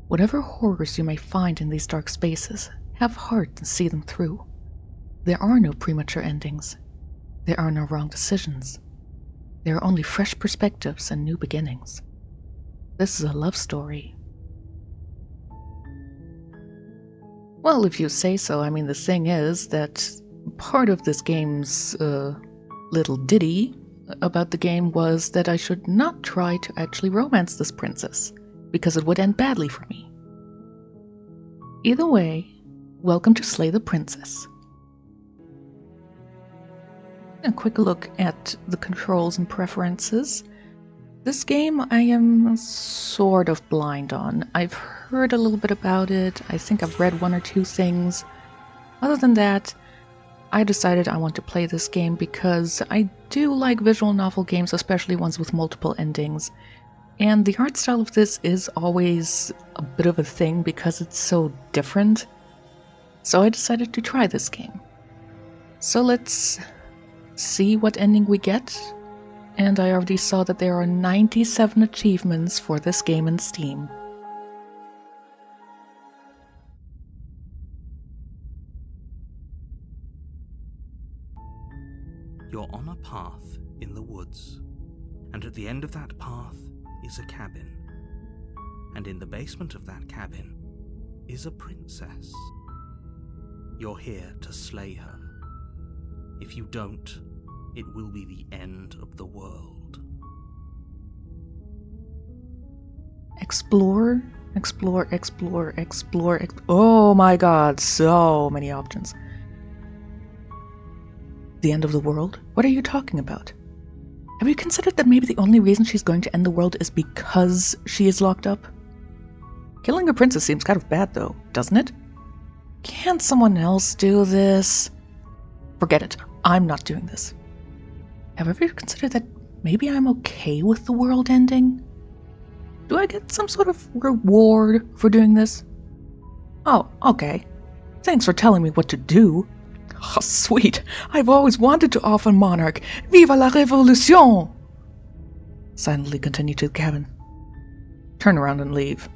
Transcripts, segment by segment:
Whatever horrors you may find in these dark spaces, have heart and see them through. There are no premature endings. There are no wrong decisions. There are only fresh perspectives and new beginnings. This is a love story. Well, if you say so. I mean, the thing is that part of this game's little ditty about the game was that I should not try to actually romance this princess, because it would end badly for me. Either way, welcome to Slay the Princess. A quick look at the controls and preferences. This game I am sort of blind on. I've heard a little bit about it. I think I've read one or two things. Other than that, I decided I want to play this game because I do like visual novel games, especially ones with multiple endings. And the art style of this is always a bit of a thing because it's so different. So I decided to try this game. So let's see what ending we get. And I already saw that there are 97 achievements for this game in Steam. You're on a path in the woods, and at the end of that path is a cabin. And in the basement of that cabin is a princess. You're here to slay her. If you don't, it will be the end of the world. Explore. Oh my god, so many options. The end of the world? What are you talking about? Have you considered that maybe the only reason she's going to end the world is because she is locked up? Killing a princess seems kind of bad though, doesn't it? Can't someone else do this? Forget it. I'm not doing this. Have you ever considered that maybe I'm okay with the world ending? Do I get some sort of reward for doing this? Oh, okay. Thanks for telling me what to do. Oh, sweet. I've always wanted to offer Monarch. Viva la Révolution! Silently continue to the cabin. Turn around and leave.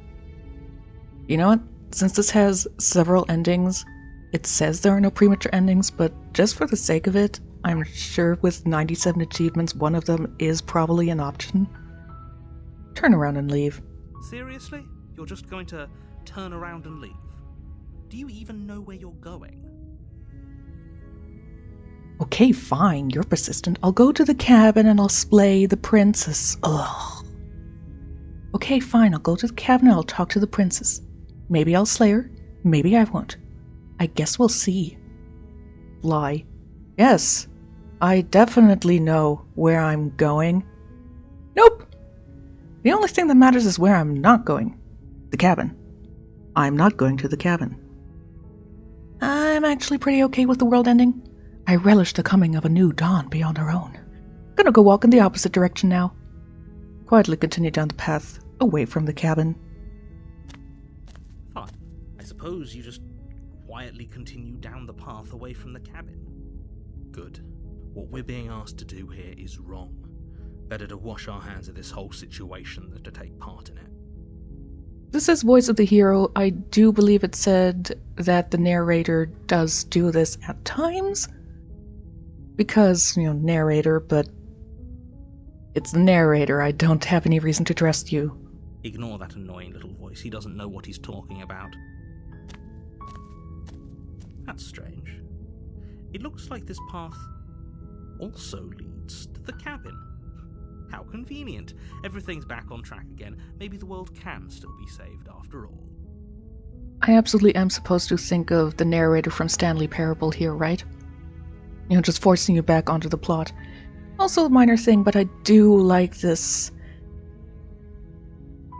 You know what? Since this has several endings, it says there are no premature endings, but just for the sake of it, I'm sure with 97 achievements, one of them is probably an option. Turn around and leave. Seriously? You're just going to turn around and leave? Do you even know where you're going? Okay, fine, you're persistent. I'll go to the cabin and I'll slay the princess. Ugh. Okay, fine, I'll go to the cabin and I'll talk to the princess. Maybe I'll slay her, maybe I won't. I guess we'll see. Lie. Yes, I definitely know where I'm going. Nope! The only thing that matters is where I'm not going. The cabin. I'm not going to the cabin. I'm actually pretty okay with the world ending. I relish the coming of a new dawn beyond our own. Gonna go walk in the opposite direction now. Quietly continue down the path, away from the cabin. Fine. I suppose you just quietly continue down the path away from the cabin. Good. What we're being asked to do here is wrong. Better to wash our hands of this whole situation than to take part in it. This is Voice of the Hero. I do believe it said that the narrator does do this at times. Because, narrator, but it's the narrator. I don't have any reason to trust you. Ignore that annoying little voice. He doesn't know what he's talking about. That's strange. It looks like this path also leads to the cabin. How convenient. Everything's back on track again. Maybe the world can still be saved after all. I absolutely am supposed to think of the narrator from Stanley Parable here, right? Just forcing you back onto the plot. Also a minor thing, but I do like this.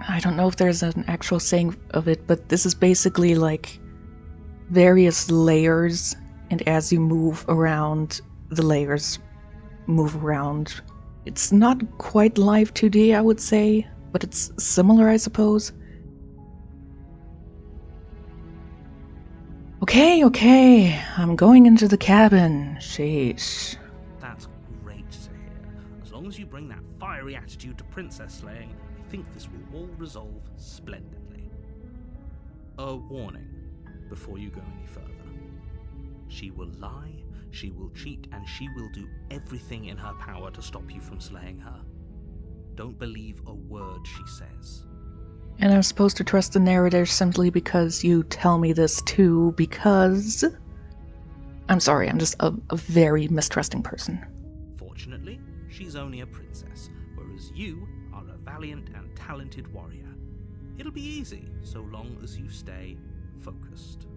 I don't know if there's an actual saying of it, but this is basically like various layers, and as you move around, the layers move around. It's not quite live 2D, I would say, but it's similar, I suppose. Okay, I'm going into the cabin. Sheesh. That's great to hear. As long as you bring that fiery attitude to princess slaying, I think this will all resolve splendidly. a warning before you go any further. She will lie, she will cheat, and she will do everything in her power to stop you from slaying her. Don't believe a word she says. And I'm supposed to trust the narrator simply because you tell me this too, because... I'm sorry, I'm just a very mistrusting person. Fortunately, she's only a princess, whereas you are a valiant and talented warrior. It'll be easy, so long as you stay focused.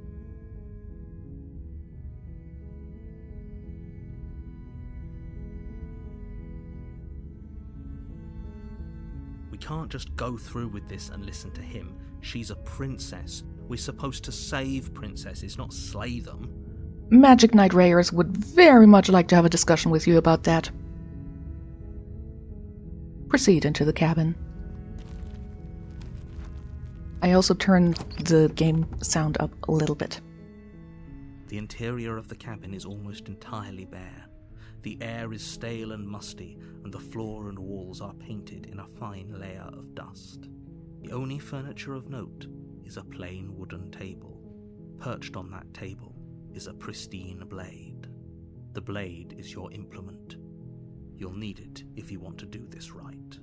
We can't just go through with this and listen to him. She's a princess. We're supposed to save princesses, not slay them. Magic Knight Rayers would very much like to have a discussion with you about that. Proceed into the cabin. I also turned the game sound up a little bit. The interior of the cabin is almost entirely bare. The air is stale and musty, and the floor and walls are painted in a fine layer of dust. The only furniture of note is a plain wooden table. Perched on that table is a pristine blade. The blade is your implement. You'll need it if you want to do this right.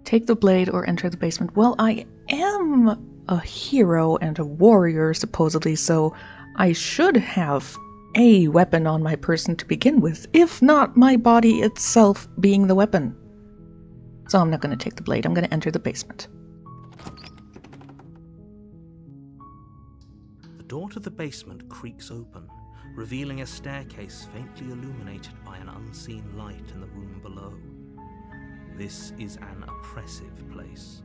Take the blade or enter the basement. Well, I am a hero and a warrior, supposedly, so I should have a weapon on my person to begin with, if not my body itself being the weapon. So I'm not going to take the blade, I'm going to enter the basement. The door to the basement creaks open, revealing a staircase faintly illuminated by an unseen light in the room below. This is an oppressive place.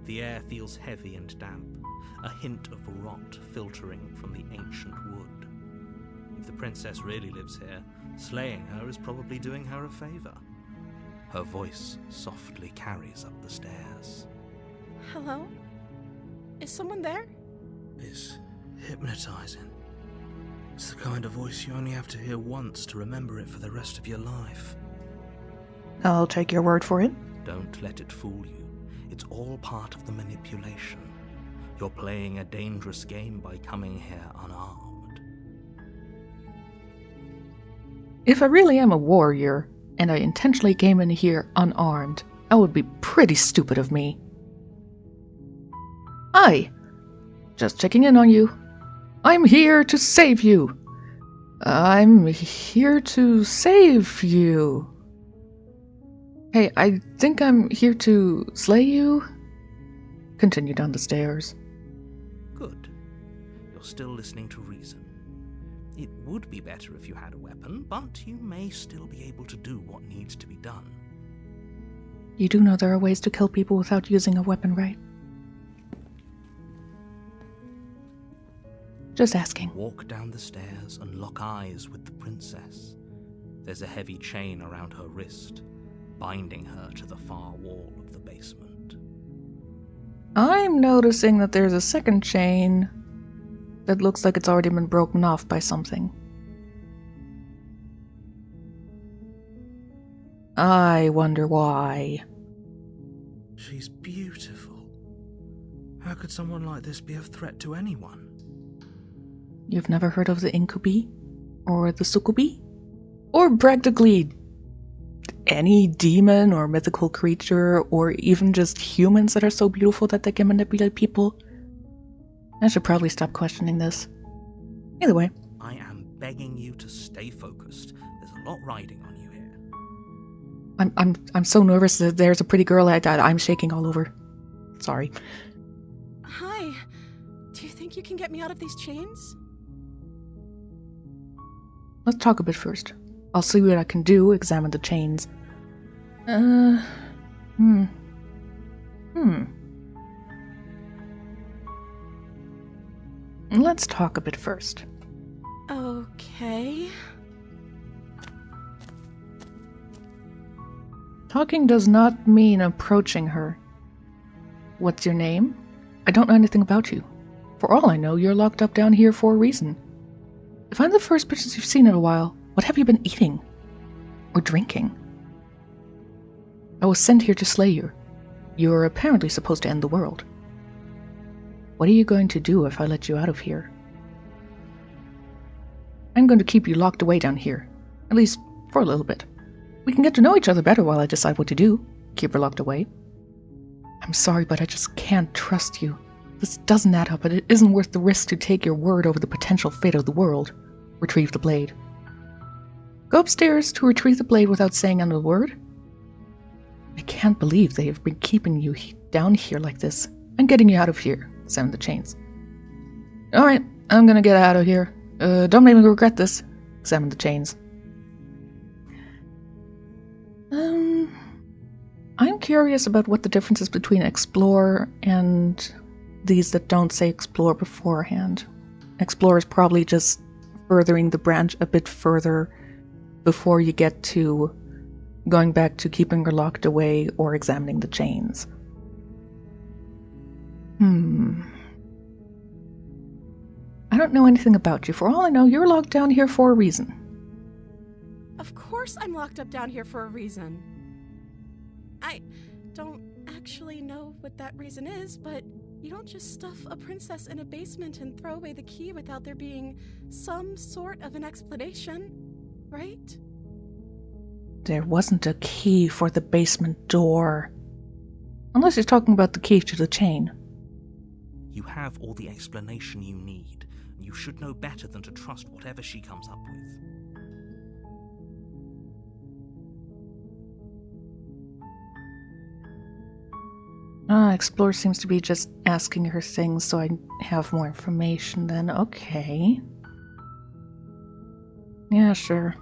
The air feels heavy and damp, a hint of rot filtering from the ancient wood. If the princess really lives here, slaying her is probably doing her a favor. Her voice softly carries up the stairs. Hello? Is someone there? It's hypnotizing. It's the kind of voice you only have to hear once to remember it for the rest of your life. I'll take your word for it. Don't let it fool you. It's all part of the manipulation. You're playing a dangerous game by coming here unarmed. If I really am a warrior, and I intentionally came in here unarmed, that would be pretty stupid of me. Hi! Just checking in on you. I'm here to save you. I'm here to save you. Hey, I think I'm here to slay you. Continue down the stairs. Good. You're still listening to reason. It would be better if you had a weapon, but you may still be able to do what needs to be done. You do know there are ways to kill people without using a weapon, right? Just asking. Walk down the stairs and lock eyes with the princess. There's a heavy chain around her wrist, binding her to the far wall of the basement. I'm noticing that there's a second chain that looks like it's already been broken off by something. I wonder why. She's beautiful. How could someone like this be a threat to anyone? You've never heard of the incubi? Or the succubi? Or practically any demon or mythical creature, or even just humans that are so beautiful that they can manipulate people? I should probably stop questioning this. Either way. I am begging you to stay focused. There's a lot riding on you here. I'm so nervous that there's a pretty girl that I'm shaking all over. Sorry. Hi. Do you think you can get me out of these chains? Let's talk a bit first. I'll see what I can do, examine the chains. Let's talk a bit first. Okay. Talking does not mean approaching her. What's your name? I don't know anything about you. For all I know, you're locked up down here for a reason. If I'm the first princess you've seen in a while, what have you been eating? Or drinking? I was sent here to slay you. You're apparently supposed to end the world. What are you going to do if I let you out of here? I'm going to keep you locked away down here. At least, for a little bit. We can get to know each other better while I decide what to do. Keep her locked away. I'm sorry, but I just can't trust you. This doesn't add up, but it isn't worth the risk to take your word over the potential fate of the world. Retrieve the blade. Go upstairs to retrieve the blade without saying another word? I can't believe they have been keeping you down here like this. I'm getting you out of here. Examine the chains. Alright, I'm gonna get out of here. Don't make me regret this. Examine the chains. I'm curious about what the difference is between explore and these that don't say explore beforehand. Explore is probably just furthering the branch a bit further before you get to going back to keeping her locked away or examining the chains. I don't know anything about you. For all I know, you're locked down here for a reason. Of course I'm locked up down here for a reason. I don't actually know what that reason is, but you don't just stuff a princess in a basement and throw away the key without there being some sort of an explanation, right? There wasn't a key for the basement door. Unless you're talking about the key to the chain. You have all the explanation you need. You should know better than to trust whatever she comes up with. Explore seems to be just asking her things so I have more information then. Okay. Yeah, sure.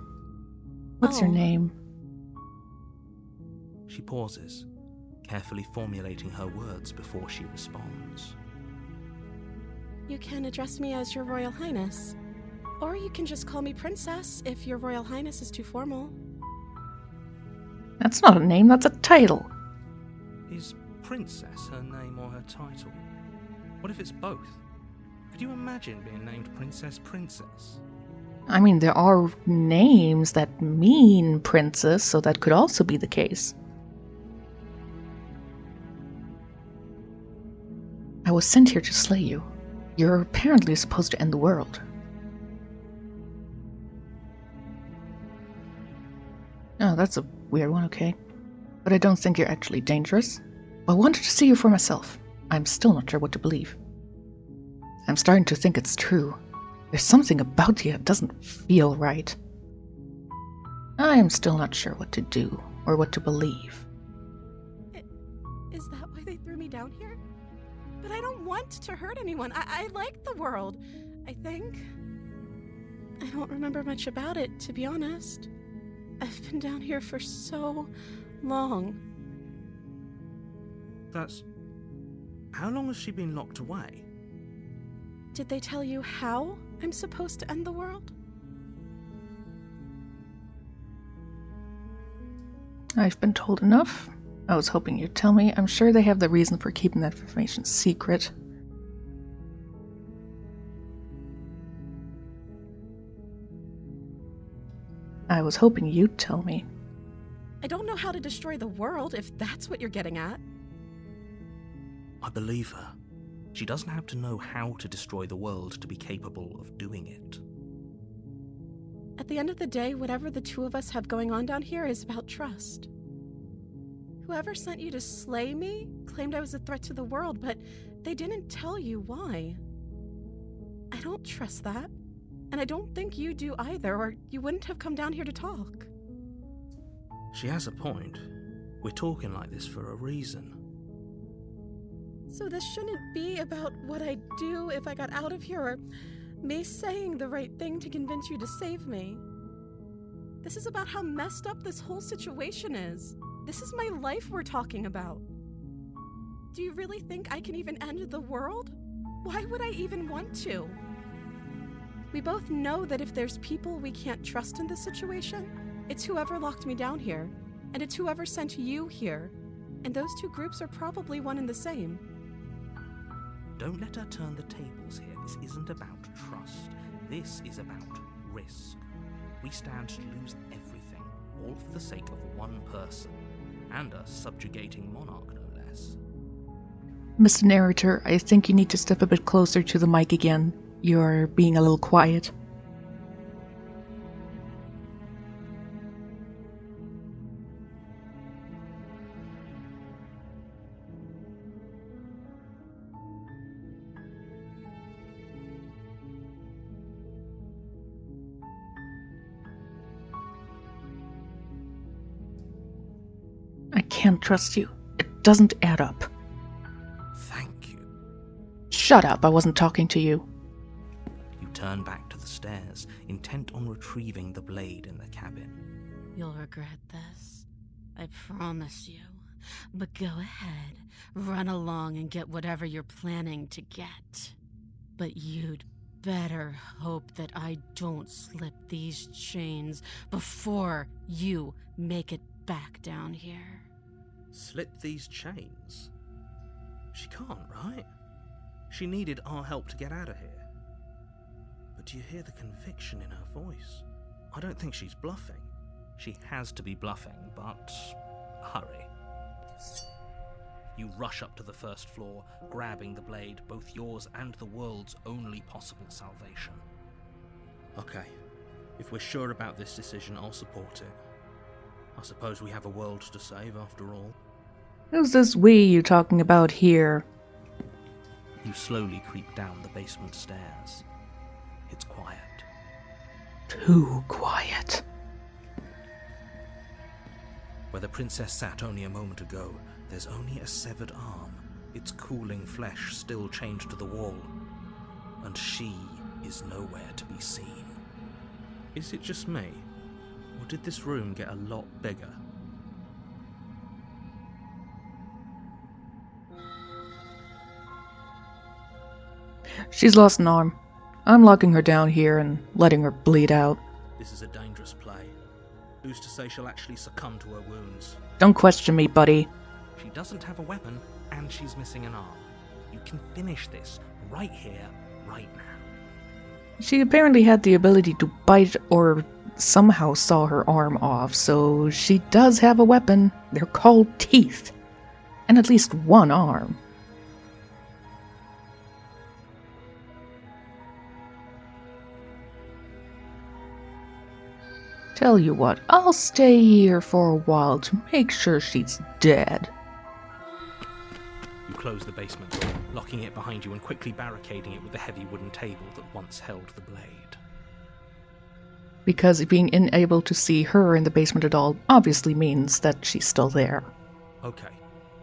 What's your name? She pauses, carefully formulating her words before she responds. You can address me as Your Royal Highness. Or you can just call me Princess if Your Royal Highness is too formal. That's not a name, that's a title. Is Princess her name or her title? What if it's both? Could you imagine being named Princess? I mean, there are names that mean princess, so that could also be the case. I was sent here to slay you. You're apparently supposed to end the world. Oh, that's a weird one, okay. But I don't think you're actually dangerous. I wanted to see you for myself. I'm still not sure what to believe. I'm starting to think it's true. There's something about you that doesn't feel right. I am still not sure what to do or what to believe. Is that why they threw me down here? But I don't want to hurt anyone. I like the world, I think. I don't remember much about it, to be honest. I've been down here for so long. How long has she been locked away? Did they tell you how I'm supposed to end the world? I've been told enough. I was hoping you'd tell me. I'm sure they have the reason for keeping that information secret. I was hoping you'd tell me. I don't know how to destroy the world, if that's what you're getting at. I believe her. She doesn't have to know how to destroy the world to be capable of doing it. At the end of the day, whatever the two of us have going on down here is about trust. Whoever sent you to slay me claimed I was a threat to the world, but they didn't tell you why. I don't trust that, and I don't think you do either, or you wouldn't have come down here to talk. She has a point. We're talking like this for a reason. So this shouldn't be about what I'd do if I got out of here, or me saying the right thing to convince you to save me. This is about how messed up this whole situation is. This is my life we're talking about. Do you really think I can even end the world? Why would I even want to? We both know that if there's people we can't trust in this situation, it's whoever locked me down here, and it's whoever sent you here. And those two groups are probably one and the same. Don't let her turn the tables here. This isn't about trust. This is about risk. We stand to lose everything, all for the sake of one person, and a subjugating monarch, no less. Mr. Narrator, I think you need to step a bit closer to the mic again. You're being a little quiet. I can't trust you. It doesn't add up. Thank you. Shut up, I wasn't talking to you. You turn back to the stairs, intent on retrieving the blade in the cabin. You'll regret this. I promise you. But go ahead, run along and get whatever you're planning to get. But you'd better hope that I don't slip these chains before you make it back down here. Slip these chains? She can't, right? She needed our help to get out of here. But do you hear the conviction in her voice? I don't think she's bluffing. She has to be bluffing, but hurry. You rush up to the first floor, grabbing the blade, both yours and the world's only possible salvation. Okay, if we're sure about this decision, I'll support it. I suppose we have a world to save after all. Who's this we you talking about here? You slowly creep down the basement stairs. It's quiet. Too quiet. Where the princess sat only a moment ago, there's only a severed arm, its cooling flesh still chained to the wall. And she is nowhere to be seen. Is it just me? Or did this room get a lot bigger? She's lost an arm. I'm locking her down here and letting her bleed out. This is a dangerous play. Who's to say she'll actually succumb to her wounds? Don't question me, buddy. She doesn't have a weapon, and she's missing an arm. You can finish this right here, right now. She apparently had the ability to bite or somehow saw her arm off, so she does have a weapon. They're called teeth. And at least one arm. Tell you what, I'll stay here for a while to make sure she's dead. You close the basement door, locking it behind you and quickly barricading it with the heavy wooden table that once held the blade. Because being unable to see her in the basement at all obviously means that she's still there. Okay,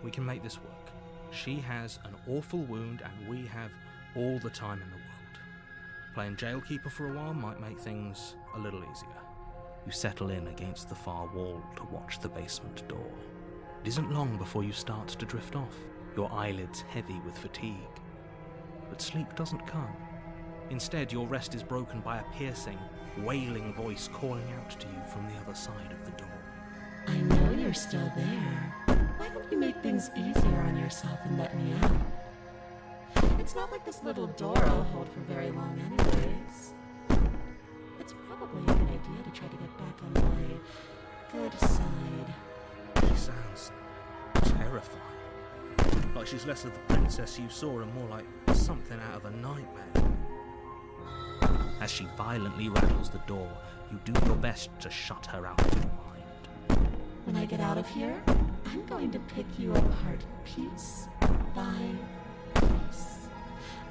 we can make this work. She has an awful wound and we have all the time in the world. Playing jailkeeper for a while might make things a little easier. You settle in against the far wall to watch the basement door. It isn't long before you start to drift off, your eyelids heavy with fatigue. But sleep doesn't come. Instead, your rest is broken by a piercing, wailing voice calling out to you from the other side of the door. I know you're still there. Why don't you make things easier on yourself and let me out? It's not like this little door will hold for very long anyways. It's probably a good idea to try to get back on my good side. She sounds terrifying. Like she's less of the princess you saw and more like something out of a nightmare. As she violently rattles the door, you do your best to shut her out of your mind. When I get out of here, I'm going to pick you apart piece by piece.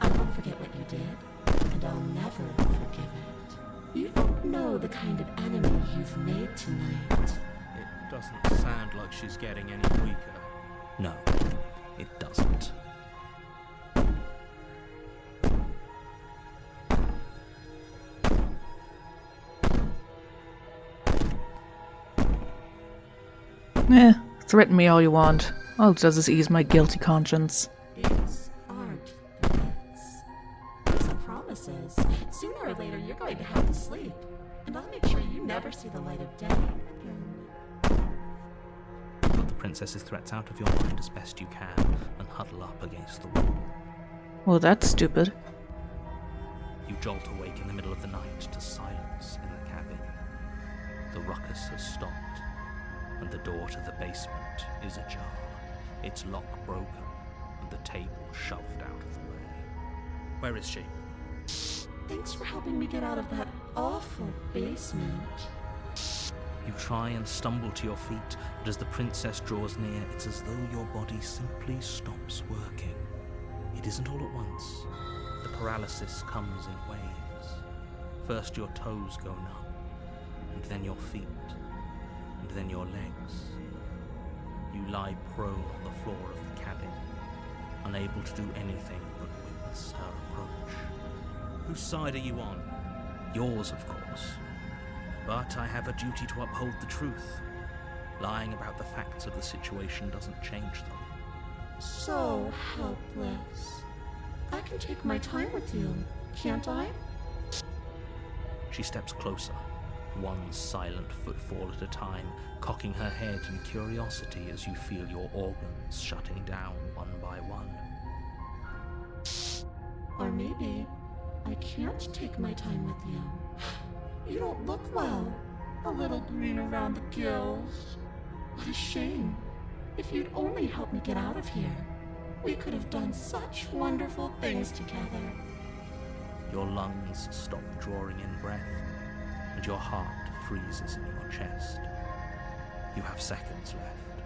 I won't forget what you did, and I'll never forgive it. You don't know the kind of enemy you've made tonight. It doesn't sound like she's getting any weaker. No, it doesn't. Threaten me all you want. I'll just ease my guilty conscience. These aren't threats. These are promises. Sooner or later, you're going to have to sleep. And I'll make sure you never see the light of day again. Put the princess's threats out of your mind as best you can and huddle up against the wall. Well, that's stupid. You jolt awake in the middle of the night to silence in the cabin. The ruckus has stopped, and the door to the basement is ajar, its lock broken, and the table shoved out of the way. Where is she? Thanks for helping me get out of that awful basement. You try and stumble to your feet, but as the princess draws near, it's as though your body simply stops working. It isn't all at once. The paralysis comes in waves. First your toes go numb, and then your feet, and then your legs. You lie prone on the floor of the cabin, unable to do anything but witness her approach. Whose side are you on? Yours, of course. But I have a duty to uphold the truth. Lying about the facts of the situation doesn't change them. So helpless. I can take my time with you, can't I? She steps closer, one silent footfall at a time, cocking her head in curiosity as you feel your organs shutting down one by one. Or maybe I can't take my time with you. You don't look well. A little green around the gills. What a shame. If you'd only helped me get out of here, we could have done such wonderful things together. Your lungs stop drawing in breath, and your heart freezes in your chest. You have seconds left.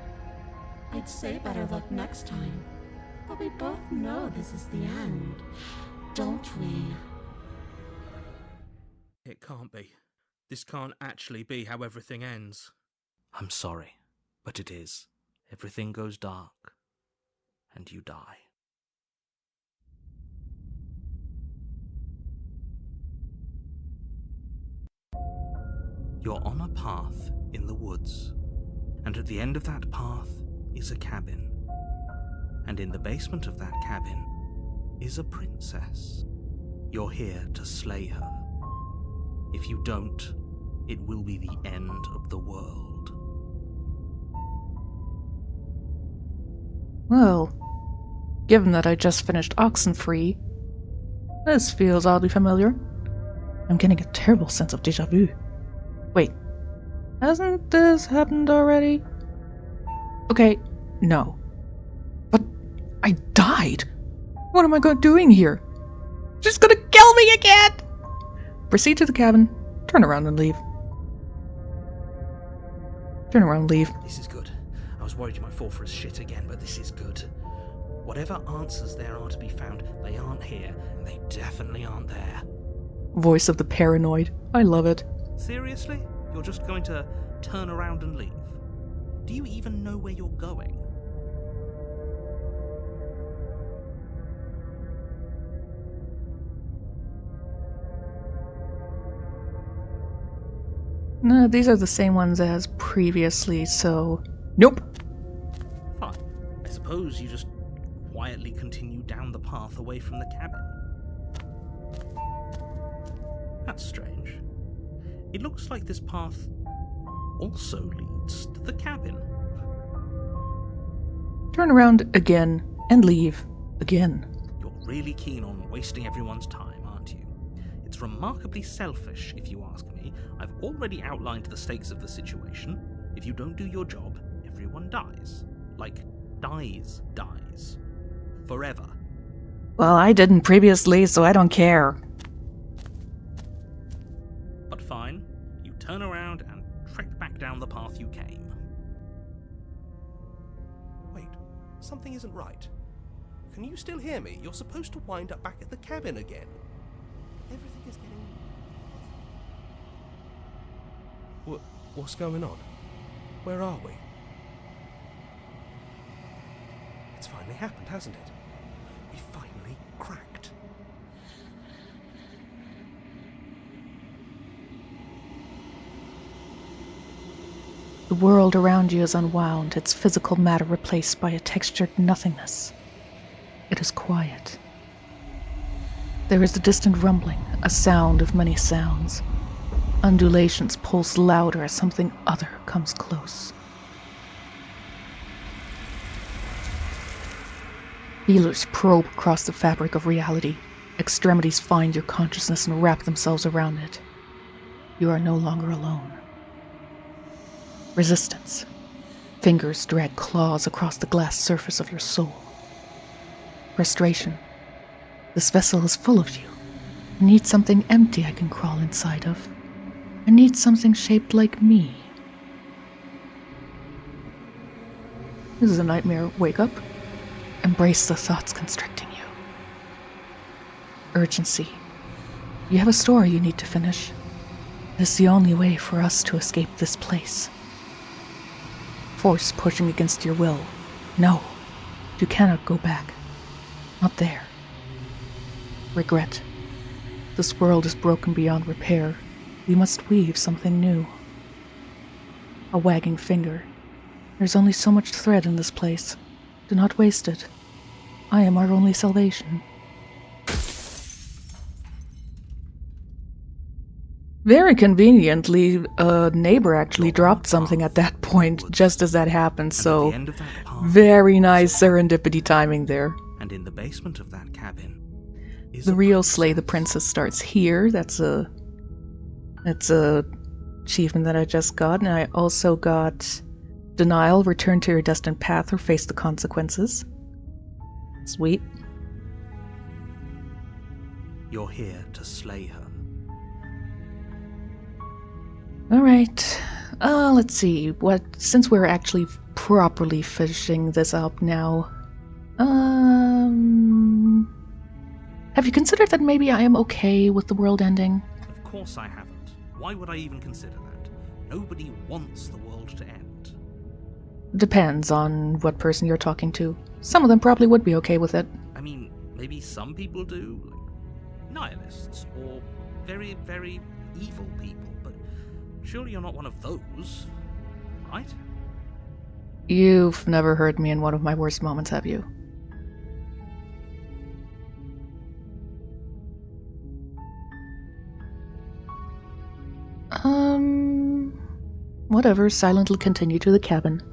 I'd say better luck next time, but we both know this is the end, don't we? It can't be. This can't actually be how everything ends. I'm sorry, but it is. Everything goes dark, and you die. You're on a path in the woods, and at the end of that path is a cabin. And in the basement of that cabin is a princess. You're here to slay her. If you don't, it will be the end of the world. Well, given that I just finished Oxenfree, this feels oddly familiar. I'm getting a terrible sense of déjà vu. Wait, hasn't this happened already? Okay, no. But I died! What am I doing here? She's gonna kill me again! Proceed to the cabin, turn around and leave. Turn around and leave. This is good. I was worried you might fall for his shit again, but this is good. Whatever answers there are to be found, they aren't here, and they definitely aren't there. Voice of the paranoid. I love it. Seriously? You're just going to turn around and leave? Do you even know where you're going? No, these are the same ones as previously, so... Nope. Fine. I suppose you just quietly continue down the path away from the cabin. That's strange. It looks like this path also leads to the cabin. Turn around again and leave again. You're really keen on wasting everyone's time, aren't you? It's remarkably selfish, if you ask me. I've already outlined the stakes of the situation. If you don't do your job, everyone dies. Like, dies. Forever. Well, I didn't previously, so I don't care. But fine, you turn around and trek back down the path you came. Wait, something isn't right. Can you still hear me? You're supposed to wind up back at the cabin again. Everything is getting... What's going on? Where are we? It's finally happened, hasn't it? We finally cracked. The world around you is unwound, its physical matter replaced by a textured nothingness. It is quiet. There is a distant rumbling, a sound of many sounds. Undulations pulse louder as something other comes close. Feelers probe across the fabric of reality. Extremities find your consciousness and wrap themselves around it. You are no longer alone. Resistance. Fingers drag claws across the glass surface of your soul. Frustration. This vessel is full of you. I need something empty I can crawl inside of. I need something shaped like me. This is a nightmare. Wake up. Embrace the thoughts constricting you. Urgency. You have a story you need to finish. It's the only way for us to escape this place. Force pushing against your will. No, you cannot go back. Not there. Regret. This world is broken beyond repair. We must weave something new. A wagging finger. There's only so much thread in this place. Do not waste it. I am our only salvation. Very conveniently, a neighbor actually dropped something at that point, just as that happened, so very nice serendipity timing there. And in the basement of that cabin is The a real princess. Slay the Princess starts here. That's a achievement that I just got, and I also got Denial, Return to Your Destined Path or Face the Consequences. Sweet. You're here to slay her. Alright, let's see, since we're actually properly finishing this up now, have you considered that maybe I am okay with the world ending? Of course I haven't. Why would I even consider that? Nobody wants the world to end. Depends on what person you're talking to. Some of them probably would be okay with it. I mean, maybe some people do, like nihilists, or very, very evil people, but surely you're not one of those, right? You've never heard me in one of my worst moments, have you? Whatever, silently continue to the cabin.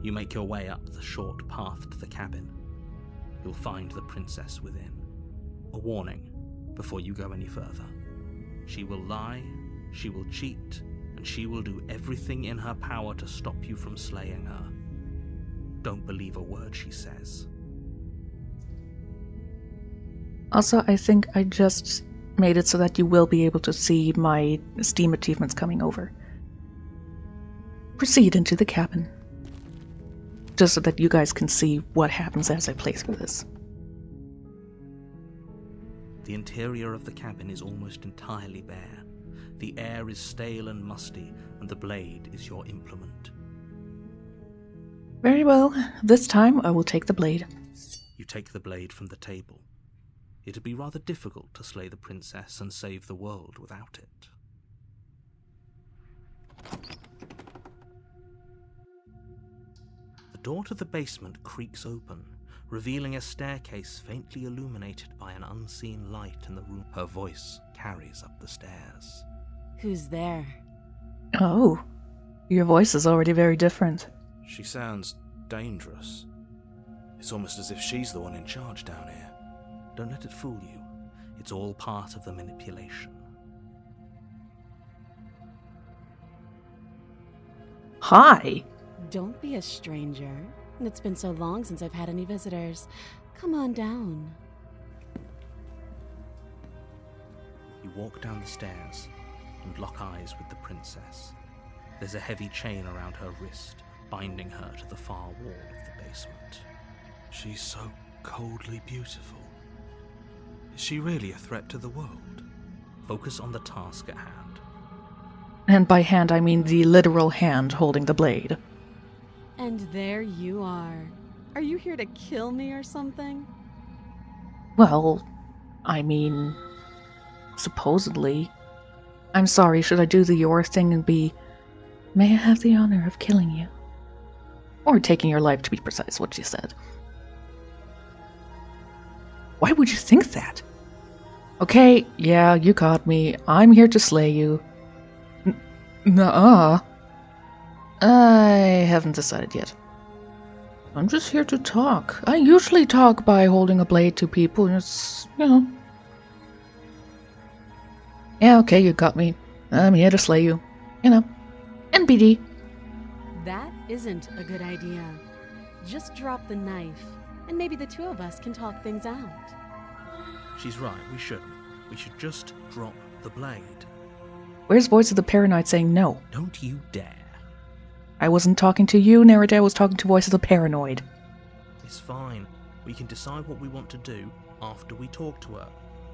You make your way up the short path to the cabin. You'll find the princess within. A warning before you go any further. She will lie, she will cheat, and she will do everything in her power to stop you from slaying her. Don't believe a word she says. Also, I think I just made it so that you will be able to see my Steam achievements coming over. Proceed into the cabin. Just so that you guys can see what happens as I play through this. The interior of the cabin is almost entirely bare. The air is stale and musty, and the blade is your implement. Very well, this time I will take the blade. You take the blade from the table. It'd be rather difficult to slay the princess and save the world without it. The door to the basement creaks open, revealing a staircase faintly illuminated by an unseen light in the room. Her voice carries up the stairs. Who's there? Oh, your voice is already very different. She sounds dangerous. It's almost as if she's the one in charge down here. Don't let it fool you. It's all part of the manipulation. Hi! Don't be a stranger. It's been so long since I've had any visitors. Come on down. You walk down the stairs and lock eyes with the princess. There's a heavy chain around her wrist, binding her to the far wall of the basement. She's so coldly beautiful. Is she really a threat to the world? Focus on the task at hand. And by hand, I mean the literal hand holding the blade. And there you are. Are you here to kill me or something? Well, I mean, supposedly. I'm sorry, should I do the your thing and be, may I have the honor of killing you? Or taking your life, to be precise, what she said. Why would you think that? Okay, yeah, you caught me. I'm here to slay you. Nuh-uh. I haven't decided yet. I'm just here to talk. I usually talk by holding a blade to people. It's, you know. Yeah, okay, you got me. I'm here to slay you. You know. NBD. That isn't a good idea. Just drop the knife, and maybe the two of us can talk things out. She's right, we shouldn't. We should just drop the blade. Where's Voice of the Paranoid saying no? Don't you dare. I wasn't talking to you, Nerida, I was talking to Voice of the Paranoid. It's fine. We can decide what we want to do after we talk to her.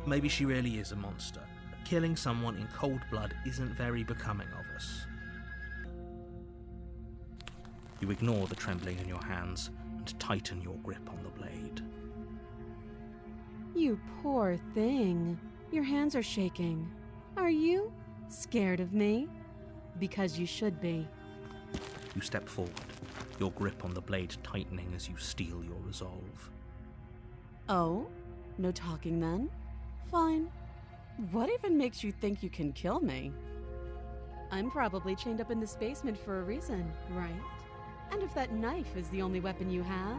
Maybe she really is a monster. Killing someone in cold blood isn't very becoming of us. You ignore the trembling in your hands and tighten your grip on the blade. You poor thing. Your hands are shaking. Are you scared of me? Because you should be. You step forward, your grip on the blade tightening as you steel your resolve. Oh? No talking then? Fine. What even makes you think you can kill me? I'm probably chained up in this basement for a reason, right? And if that knife is the only weapon you have,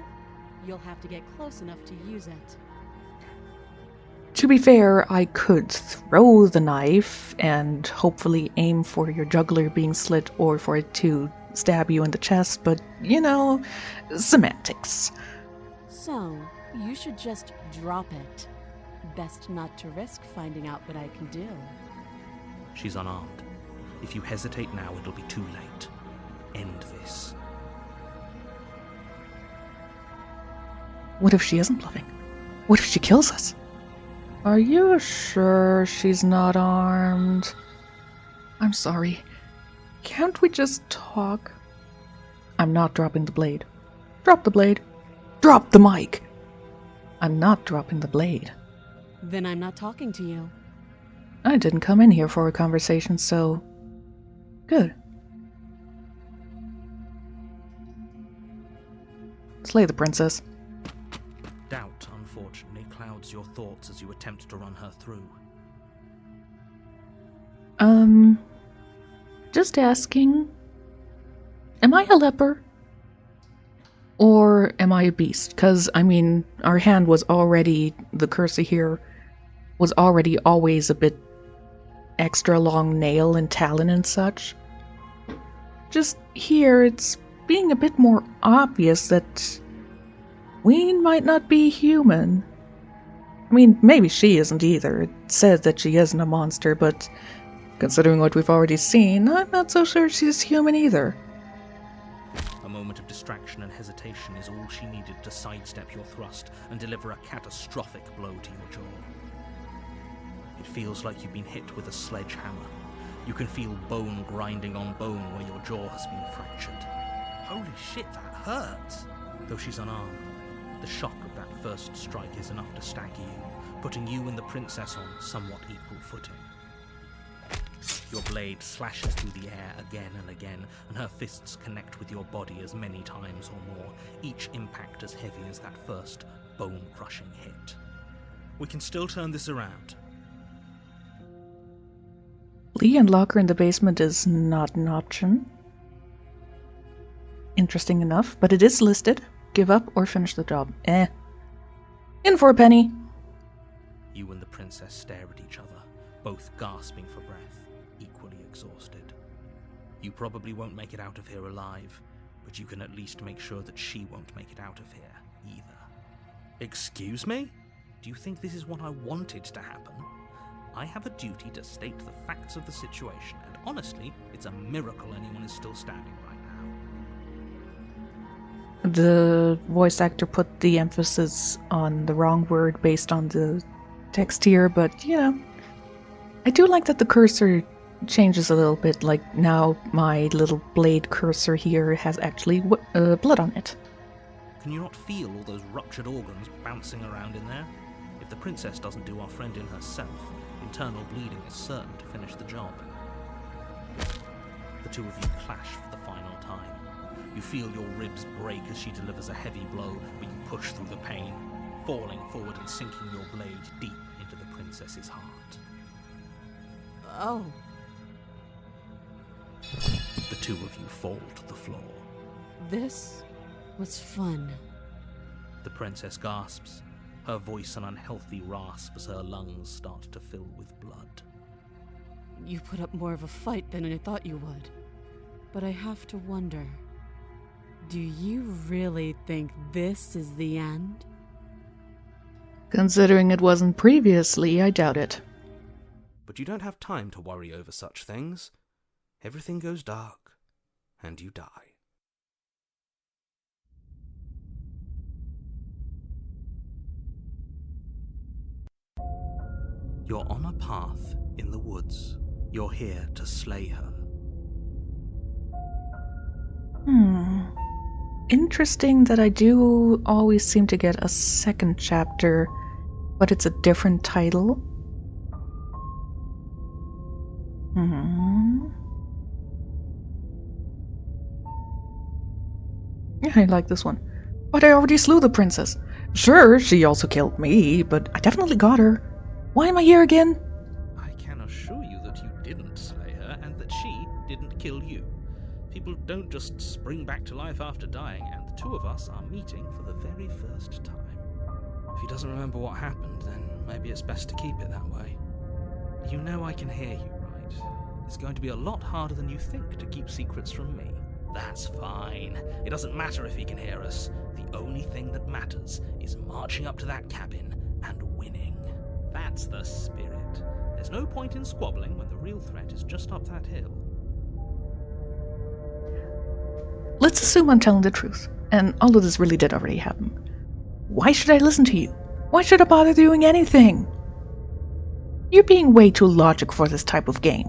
you'll have to get close enough to use it. To be fair, I could throw the knife and hopefully aim for your jugular being slit or for it to stab you in the chest, but, you know, semantics. So, you should just drop it. Best not to risk finding out what I can do. She's unarmed. If you hesitate now, it'll be too late. End this. What if she isn't bluffing? What if she kills us? Are you sure she's not armed? I'm sorry. Can't we just talk? I'm not dropping the blade. Drop the blade. Drop the mic! I'm not dropping the blade. Then I'm not talking to you. I didn't come in here for a conversation, so... Good. Slay the princess. Doubt, unfortunately, clouds your thoughts as you attempt to run her through. Just asking. Am I a leper? Or am I a beast? Because, I mean, our hand was already, the cursor here, was already always a bit extra long nail and talon and such. Just here, it's being a bit more obvious that we might not be human. I mean, maybe she isn't either. It says that she isn't a monster, but considering what we've already seen, I'm not so sure she's human either. A moment of distraction and hesitation is all she needed to sidestep your thrust and deliver a catastrophic blow to your jaw. It feels like you've been hit with a sledgehammer. You can feel bone grinding on bone where your jaw has been fractured. Holy shit, that hurts! Though she's unarmed, the shock of that first strike is enough to stagger you, putting you and the princess on somewhat equal footing. Your blade slashes through the air again and again, and her fists connect with your body as many times or more, each impact as heavy as that first bone-crushing hit. We can still turn this around. Lee and locker in the basement is not an option. Interesting enough, but it is listed. Give up or finish the job. In for a penny. You and the princess stare at each other, both gasping for breath, equally exhausted. You probably won't make it out of here alive, but you can at least make sure that she won't make it out of here either. Excuse me? Do you think this is what I wanted to happen? I have a duty to state the facts of the situation, and honestly, it's a miracle anyone is still standing right now. The voice actor put the emphasis on the wrong word based on the text here, but, you know, I do like that the cursor changes a little bit, like now my little blade cursor here has actually blood on it. Can you not feel all those ruptured organs bouncing around in there? If the princess doesn't do our friend in herself, internal bleeding is certain to finish the job. The two of you clash for the final time. You feel your ribs break as she delivers a heavy blow, but you push through the pain, falling forward and sinking your blade deep into the princess's heart. Oh. The two of you fall to the floor. This was fun. The princess gasps, her voice an unhealthy rasp as her lungs start to fill with blood. You put up more of a fight than I thought you would. But I have to wonder, Do you really think this is the end? Considering it wasn't previously, I doubt it. But you don't have time to worry over such things. Everything goes dark, and you die. You're on a path in the woods. You're here to slay her. Interesting that I do always seem to get a second chapter, but it's a different title. Yeah, I like this one. But I already slew the princess. Sure, she also killed me, but I definitely got her. Why am I here again? I can assure you that you didn't slay her and that she didn't kill you. People don't just spring back to life after dying, and the two of us are meeting for the very first time. If he doesn't remember what happened, then maybe it's best to keep it that way. You know I can hear you, right? It's going to be a lot harder than you think to keep secrets from me. That's fine. It doesn't matter if he can hear us. The only thing that matters is marching up to that cabin and winning. That's the spirit. There's no point in squabbling when the real threat is just up that hill. Let's assume I'm telling the truth, and all of this really did already happen. Why should I listen to you? Why should I bother doing anything? You're being way too logic for this type of game.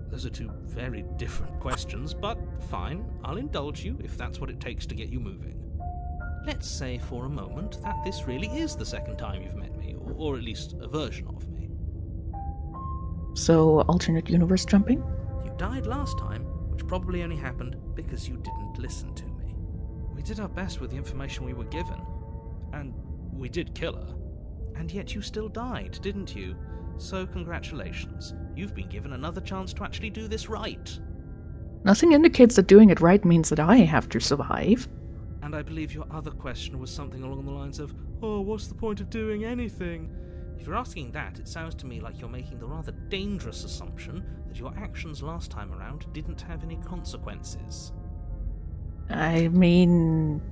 Those are two very different questions, but fine, I'll indulge you if that's what it takes to get you moving. Let's say for a moment that this really is the second time you've met me, or at least a version of me. So, alternate universe jumping? You died last time, which probably only happened because you didn't listen to me. We did our best with the information we were given, and we did kill her, and yet you still died, didn't you? So congratulations, you've been given another chance to actually do this right. Nothing indicates that doing it right means that I have to survive. And I believe your other question was something along the lines of, oh, what's the point of doing anything? If you're asking that, it sounds to me like you're making the rather dangerous assumption that your actions last time around didn't have any consequences. I mean,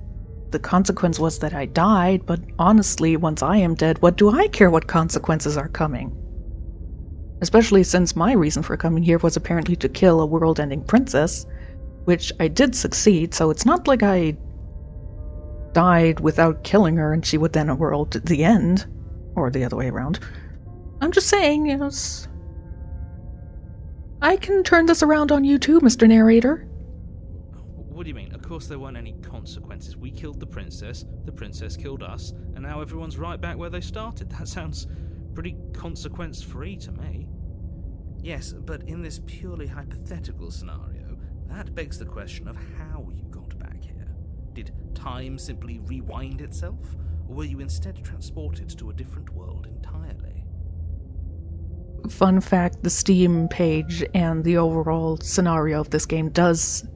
the consequence was that I died, but honestly, once I am dead, what do I care what consequences are coming? Especially since my reason for coming here was apparently to kill a world-ending princess, which I did succeed, so it's not like I died without killing her and she would then world at the end. Or the other way around. I'm just saying, yes. I can turn this around on you too, Mr. Narrator. What do you mean? Of course there weren't any consequences. We killed the princess killed us, and now everyone's right back where they started. That sounds pretty consequence-free to me. Yes, but in this purely hypothetical scenario, that begs the question of how you got back here. Did time simply rewind itself? Or were you instead transported to a different world entirely? Fun fact, the Steam page and the overall scenario of this game does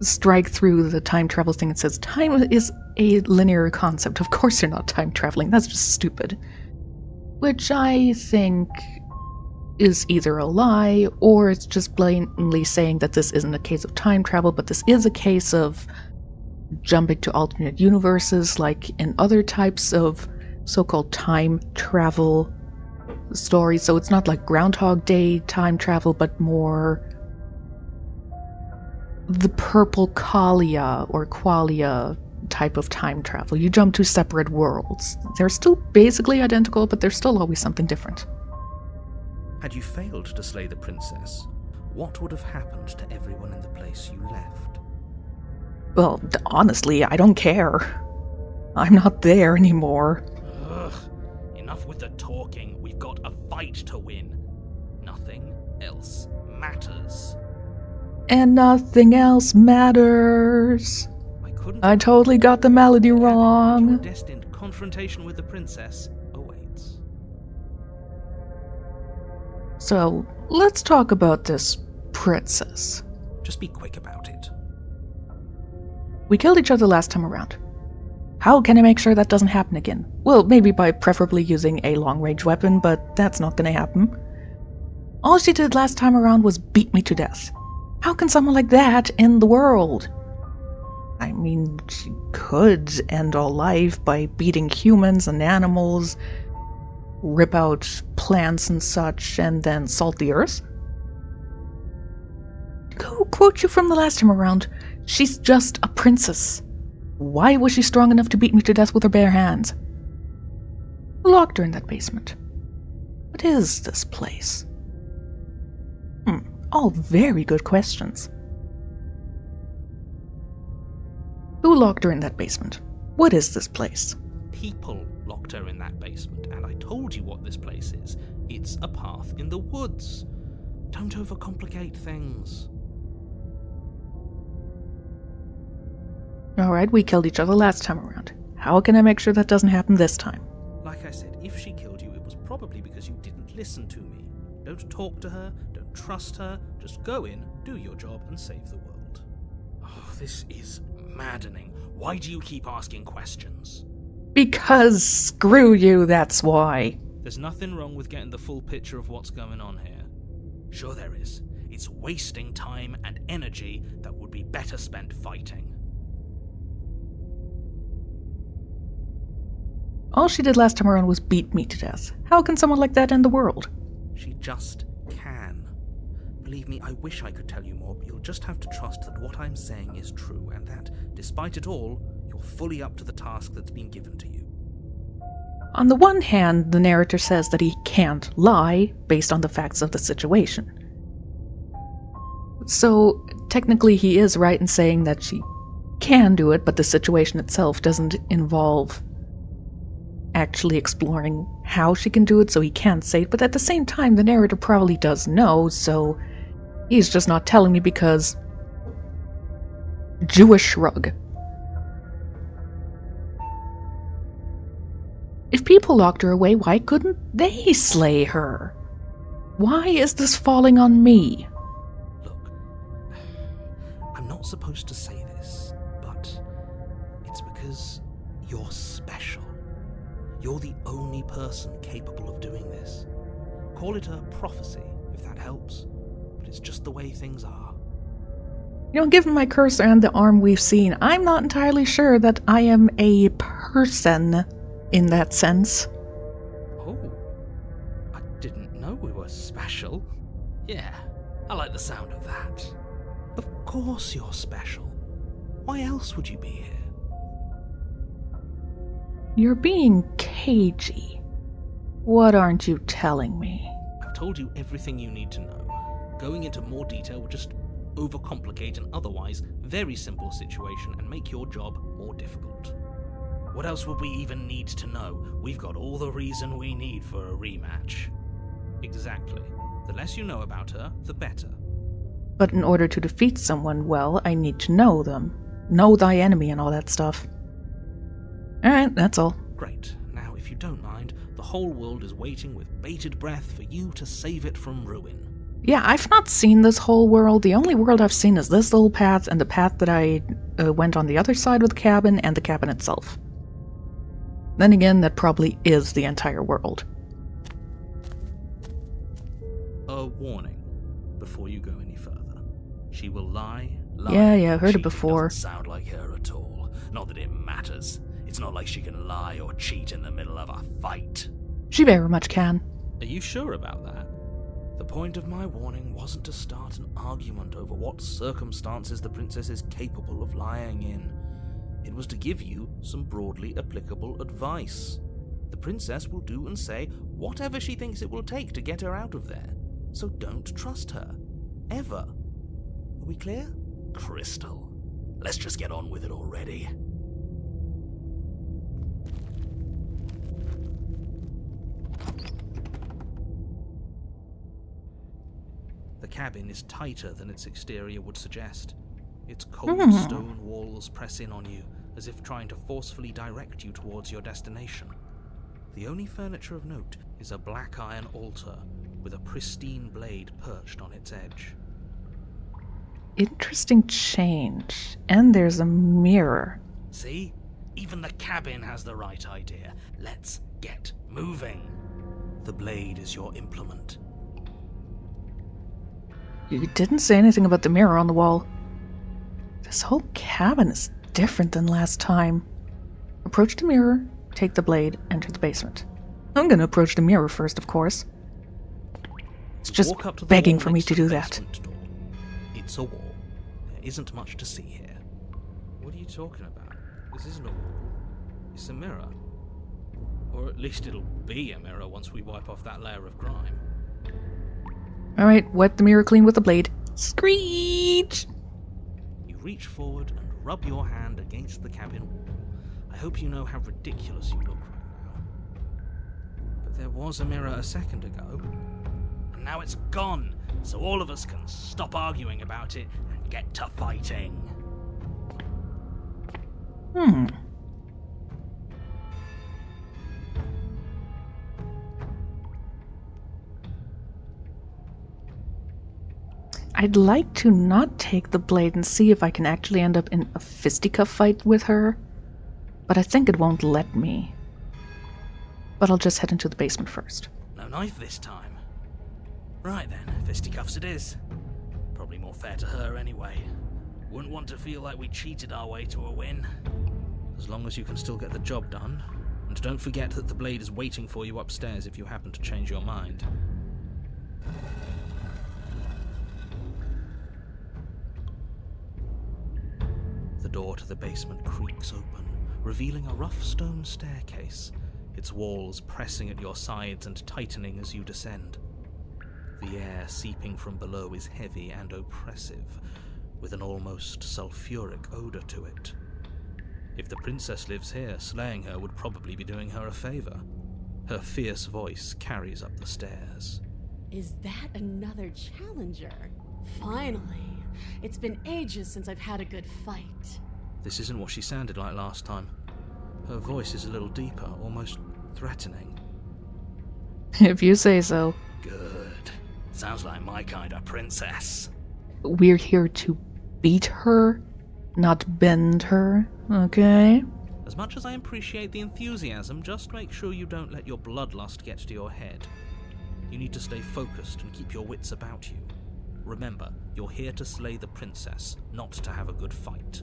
strike through the time travel thing. It says, time is a linear concept. Of course you're not time traveling. That's just stupid. Which I think is either a lie, or it's just blatantly saying that this isn't a case of time travel, but this is a case of jumping to alternate universes, like in other types of so-called time travel stories. So it's not like Groundhog Day time travel, but more the purple Qualia or Qualia type of time travel. You jump to separate worlds. They're still basically identical, but there's still always something different. Had you failed to slay the princess, what would have happened to everyone in the place you left? Well, honestly, I don't care. I'm not there anymore. Ugh. Enough with the talking. We've got a fight to win. Nothing else matters. And nothing else matters. I totally got the melody Your wrong. destined confrontation with the princess awaits. So, let's talk about this princess. Just be quick about it. We killed each other last time around. How can I make sure that doesn't happen again? Well, maybe by preferably using a long-range weapon, but that's not gonna happen. All she did last time around was beat me to death. How can someone like that end the world? I mean, she could end all life by beating humans and animals, rip out plants and such, and then salt the earth. To quote you from the last time around, she's just a princess. Why was she strong enough to beat me to death with her bare hands? Who locked her in that basement? What is this place? All very good questions. Who locked her in that basement? What is this place? People locked her in that basement, and I told you what this place is. It's a path in the woods. Don't overcomplicate things. Alright, we killed each other last time around. How can I make sure that doesn't happen this time? Like I said, if she killed you, it was probably because you didn't listen to me. Don't talk to her, don't trust her, just go in, do your job, and save the world. Oh, this is maddening. Why do you keep asking questions? Because screw you, that's why. There's nothing wrong with getting the full picture of what's going on here. Sure there is. It's wasting time and energy that would be better spent fighting. All she did last time around was beat me to death. How can someone like that end the world? She just can. Believe me, I wish I could tell you more, but you'll just have to trust that what I'm saying is true, and that, despite it all, you're fully up to the task that's been given to you. On the one hand, the narrator says that he can't lie based on the facts of the situation. So, technically he is right in saying that she can do it, but the situation itself doesn't involve actually exploring how she can do it, so he can't say it. But at the same time, the narrator probably does know, so he's just not telling me because... Jewish shrug. If people locked her away, why couldn't they slay her? Why is this falling on me? Look, I'm not supposed to say this, but it's because you're special. You're the only person capable of doing this. Call it a prophecy, if that helps, but it's just the way things are. You know, given my cursor and the arm we've seen, I'm not entirely sure that I am a person in that sense. Oh, I didn't know we were special. Yeah, I like the sound of that. Of course you're special. Why else would you be here? You're being cagey. What aren't you telling me? I've told you everything you need to know. Going into more detail would just overcomplicate an otherwise very simple situation and make your job more difficult. What else would we even need to know? We've got all the reason we need for a rematch. Exactly. The less you know about her, the better. But in order to defeat someone, well, I need to know them. Know thy enemy and all that stuff. Alright, that's all. Great. Now, if you don't mind, the whole world is waiting with bated breath for you to save it from ruin. Yeah, I've not seen this whole world. The only world I've seen is this little path and the path that I went on the other side of the cabin and the cabin itself. Then again, that probably is the entire world. A warning before you go any further. She will lie. Yeah, heard it cheat. before. Doesn't sound like her at all. Not that it matters. It's not like she can lie or cheat in the middle of a fight. She very much can. Are you sure about that? The point of my warning wasn't to start an argument over what circumstances the princess is capable of lying in. It was to give you some broadly applicable advice. The princess will do and say whatever she thinks it will take to get her out of there. So don't trust her. Ever. Are we clear? Crystal. Let's just get on with it already. The cabin is tighter than its exterior would suggest. Its cold stone walls press in on you, as if trying to forcefully direct you towards your destination. The only furniture of note is a black iron altar with a pristine blade perched on its edge. Interesting change. And there's a mirror. See? Even the cabin has the right idea. Let's get moving. The blade is your implement. You didn't say anything about the mirror on the wall. This whole cabin is different than last time. Approach the mirror, take the blade, enter the basement. I'm gonna approach the mirror first, of course. It's just Walk up to the begging wall for me next to do the that. basement door. It's a wall. There isn't much to see here. What are you talking about? This isn't a wall. It's a mirror. Or at least it'll be a mirror once we wipe off that layer of grime. Alright, wipe the mirror clean with the blade. Screech! You reach forward and rub your hand against the cabin wall. I hope you know how ridiculous you look right now. But there was a mirror a second ago. And now it's gone, so all of us can stop arguing about it and get to fighting. I'd like to not take the blade and see if I can actually end up in a fisticuff fight with her, but I think it won't let me. But I'll just head into the basement first. No knife this time. Right then, fisticuffs it is. Probably more fair to her anyway. Wouldn't want to feel like we cheated our way to a win. As long as you can still get the job done. And don't forget that the blade is waiting for you upstairs if you happen to change your mind. The door to the basement creaks open, revealing a rough stone staircase, its walls pressing at your sides and tightening as you descend. The air seeping from below is heavy and oppressive, with an almost sulphuric odor to it. If the princess lives here, slaying her would probably be doing her a favor. Her fierce voice carries up the stairs. Is that another challenger? Finally. It's been ages since I've had a good fight. This isn't what she sounded like last time. Her voice is a little deeper, almost threatening. If you say so. Good. Sounds like my kind of princess. We're here to beat her, not bend her, okay? As much as I appreciate the enthusiasm, just make sure you don't let your bloodlust get to your head. You need to stay focused and keep your wits about you. Remember, you're here to slay the princess, not to have a good fight.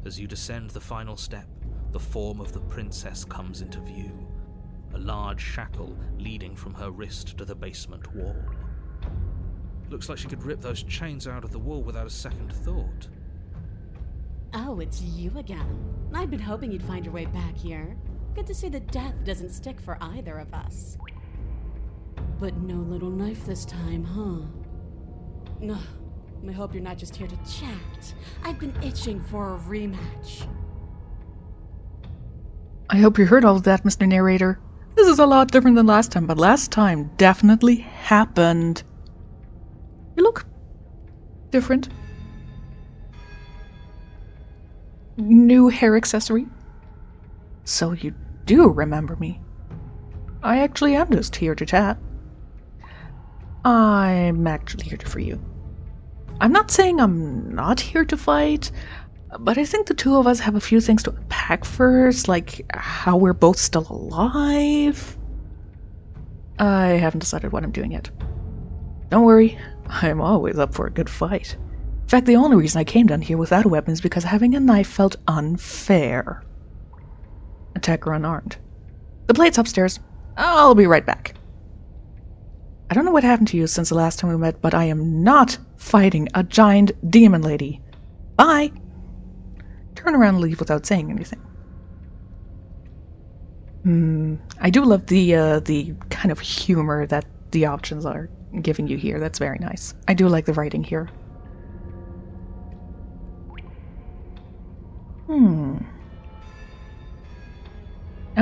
As you descend the final step, the form of the princess comes into view. A large shackle leading from her wrist to the basement wall. Looks like she could rip those chains out of the wall without a second thought. Oh, it's you again. I'd been hoping you'd find your way back here. Good to see that death doesn't stick for either of us. But no little knife this time, huh? Ugh, I hope you're not just here to chat. I've been itching for a rematch. I hope you heard all of that, Mr. Narrator. This is a lot different than last time, but last time definitely happened. You look different. New hair accessory. So you do remember me. I actually am just here to chat. I'm actually here for you. I'm not saying I'm not here to fight, but I think the two of us have a few things to unpack first, like how we're both still alive. I haven't decided what I'm doing yet. Don't worry, I'm always up for a good fight. In fact, the only reason I came down here without a weapon is because having a knife felt unfair. Attack her unarmed. The blade's upstairs. I'll be right back. I don't know what happened to you since the last time we met, but I am not fighting a giant demon lady. Bye! Turn around and leave without saying anything. I do love the kind of humor that the options are giving you here. That's very nice. I do like the writing here. I'm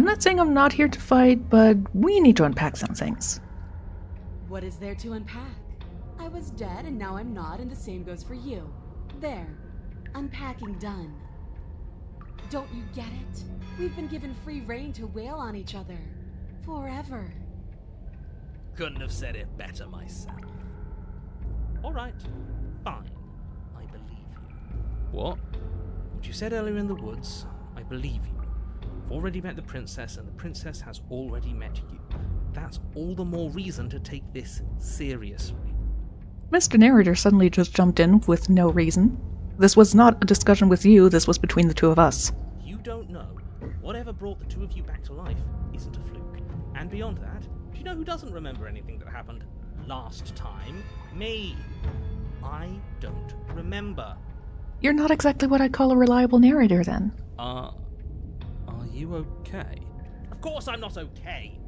not saying I'm not here to fight, but we need to unpack some things. What is there to unpack? I was dead and now I'm not, and the same goes for you. There. Unpacking done. Don't you get it? We've been given free rein to wail on each other. Forever. Couldn't have said it better myself. Alright, fine. I believe you. What? What you said earlier in the woods, I believe you. You've already met the princess, and the princess has already met you. That's all the more reason to take this seriously. Mr. Narrator suddenly just jumped in with no reason. This was not a discussion with you, this was between the two of us. You don't know. Whatever brought the two of you back to life isn't a fluke. And beyond that, do you know who doesn't remember anything that happened last time? Me. I don't remember. You're not exactly what I'd call a reliable narrator, then. Are you okay? Of course I'm not okay.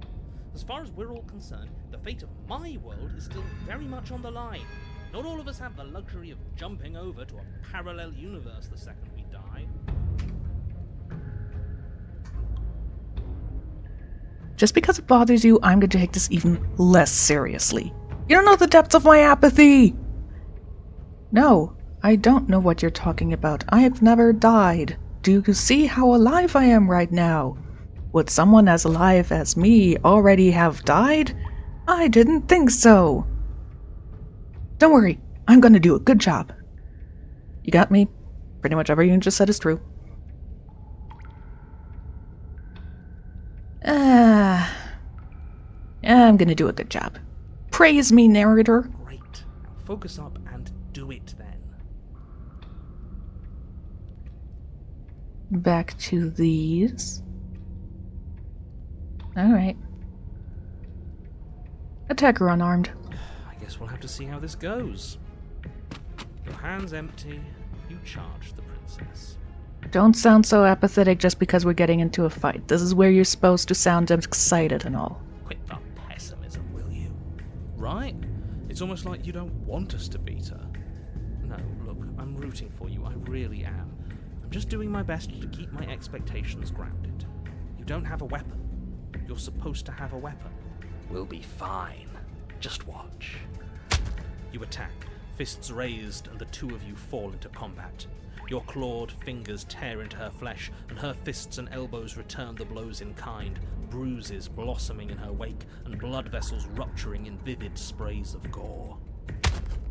As far as we're all concerned, the fate of my world is still very much on the line. Not all of us have the luxury of jumping over to a parallel universe the second we die. Just because it bothers you, I'm going to take this even less seriously. You don't know the depths of my apathy! No, I don't know what you're talking about. I have never died. Do you see how alive I am right now? Would someone as alive as me already have died? I didn't think so. Don't worry, I'm gonna do a good job. You got me? Pretty much everything you just said is true. I'm gonna do a good job. Praise me, narrator. Great. Now focus up and do it then. Back to these. Alright. Attacker unarmed. I guess we'll have to see how this goes. Your hand's empty. You charge the princess. Don't sound so apathetic just because we're getting into a fight. This is where you're supposed to sound excited and all. Quit the pessimism, will you? Right? It's almost like you don't want us to beat her. No, look, I'm rooting for you. I really am. I'm just doing my best to keep my expectations grounded. You don't have a weapon. You're supposed to have a weapon. We'll be fine. Just watch. You attack, fists raised, and the two of you fall into combat. Your clawed fingers tear into her flesh, and her fists and elbows return the blows in kind, bruises blossoming in her wake, and blood vessels rupturing in vivid sprays of gore.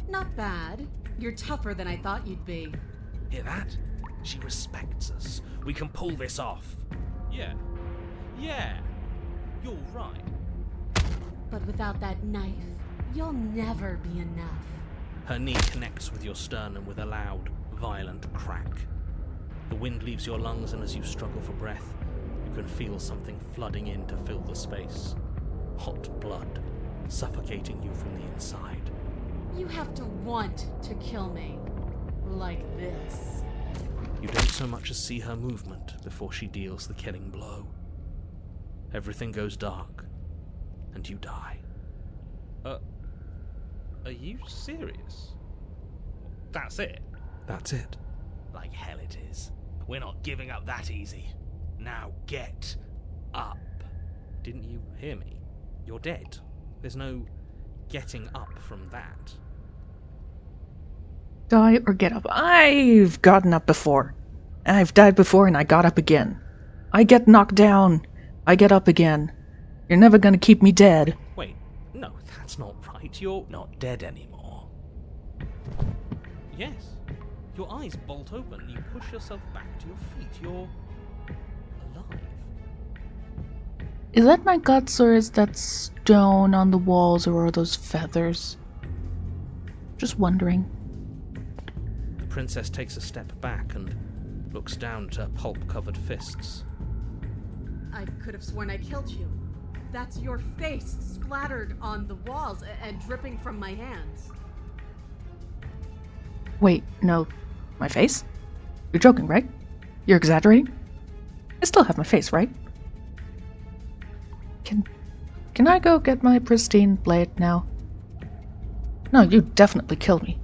Not bad. You're tougher than I thought you'd be. Hear that? She respects us. We can pull this off. Yeah. You're right. But without that knife, you'll never be enough. Her knee connects with your sternum with a loud, violent crack. The wind leaves your lungs, and as you struggle for breath, you can feel something flooding in to fill the space. Hot blood, suffocating you from the inside. You have to want to kill me. Like this. You don't so much as see her movement before she deals the killing blow. Everything goes dark, and you die. Are you serious? That's it? That's it. Like hell it is. We're not giving up that easy. Now get up. Didn't you hear me? You're dead. There's no getting up from that. Die or get up. I've gotten up before. I've died before and I got up again. I get knocked down. I get up again. You're never gonna keep me dead. Wait, no, that's not right. You're not dead anymore. Yes. Your eyes bolt open. You push yourself back to your feet. You're alive. Is that my guts or is that stone on the walls or are those feathers? Just wondering. The princess takes a step back and looks down at her pulp-covered fists. I could have sworn I killed you. That's your face splattered on the walls and dripping from my hands. Wait, no. My face? You're joking, right? You're exaggerating? I still have my face, right? Can I go get my pristine blade now? No, you definitely killed me.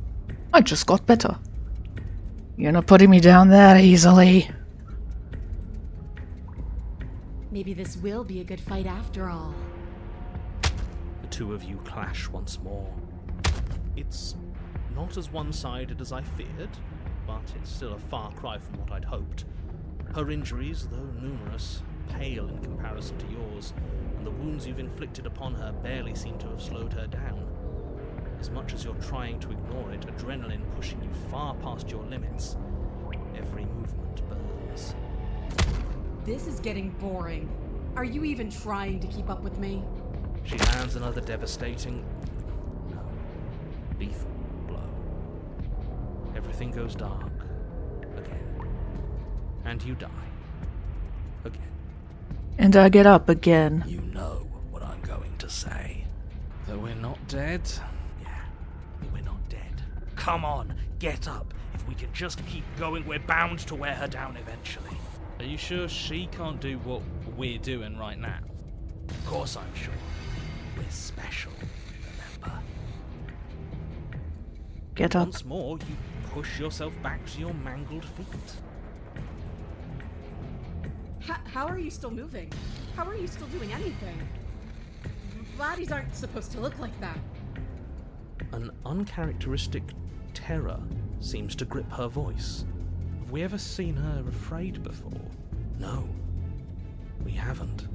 I just got better. You're not putting me down that easily. Maybe this will be a good fight after all. The two of you clash once more. It's not as one-sided as I feared, but it's still a far cry from what I'd hoped. Her injuries, though numerous, pale in comparison to yours, and the wounds you've inflicted upon her barely seem to have slowed her down. As much as you're trying to ignore it, adrenaline pushing you far past your limits, every movement burns. This is getting boring. Are you even trying to keep up with me? She lands another devastating, lethal blow. Everything goes dark, And you die. Again. And I get up again. You know what I'm going to say. That we're not dead? Yeah, but we're not dead. Come on, get up. If we can just keep going, we're bound to wear her down eventually. Are you sure she can't do what we're doing right now? Of course I'm sure. We're special, remember? Get up. Once more, you push yourself back to your mangled feet. How are you still moving? How are you still doing anything? Bodies aren't supposed to look like that. An uncharacteristic terror seems to grip her voice. Have we ever seen her afraid before? No, we haven't.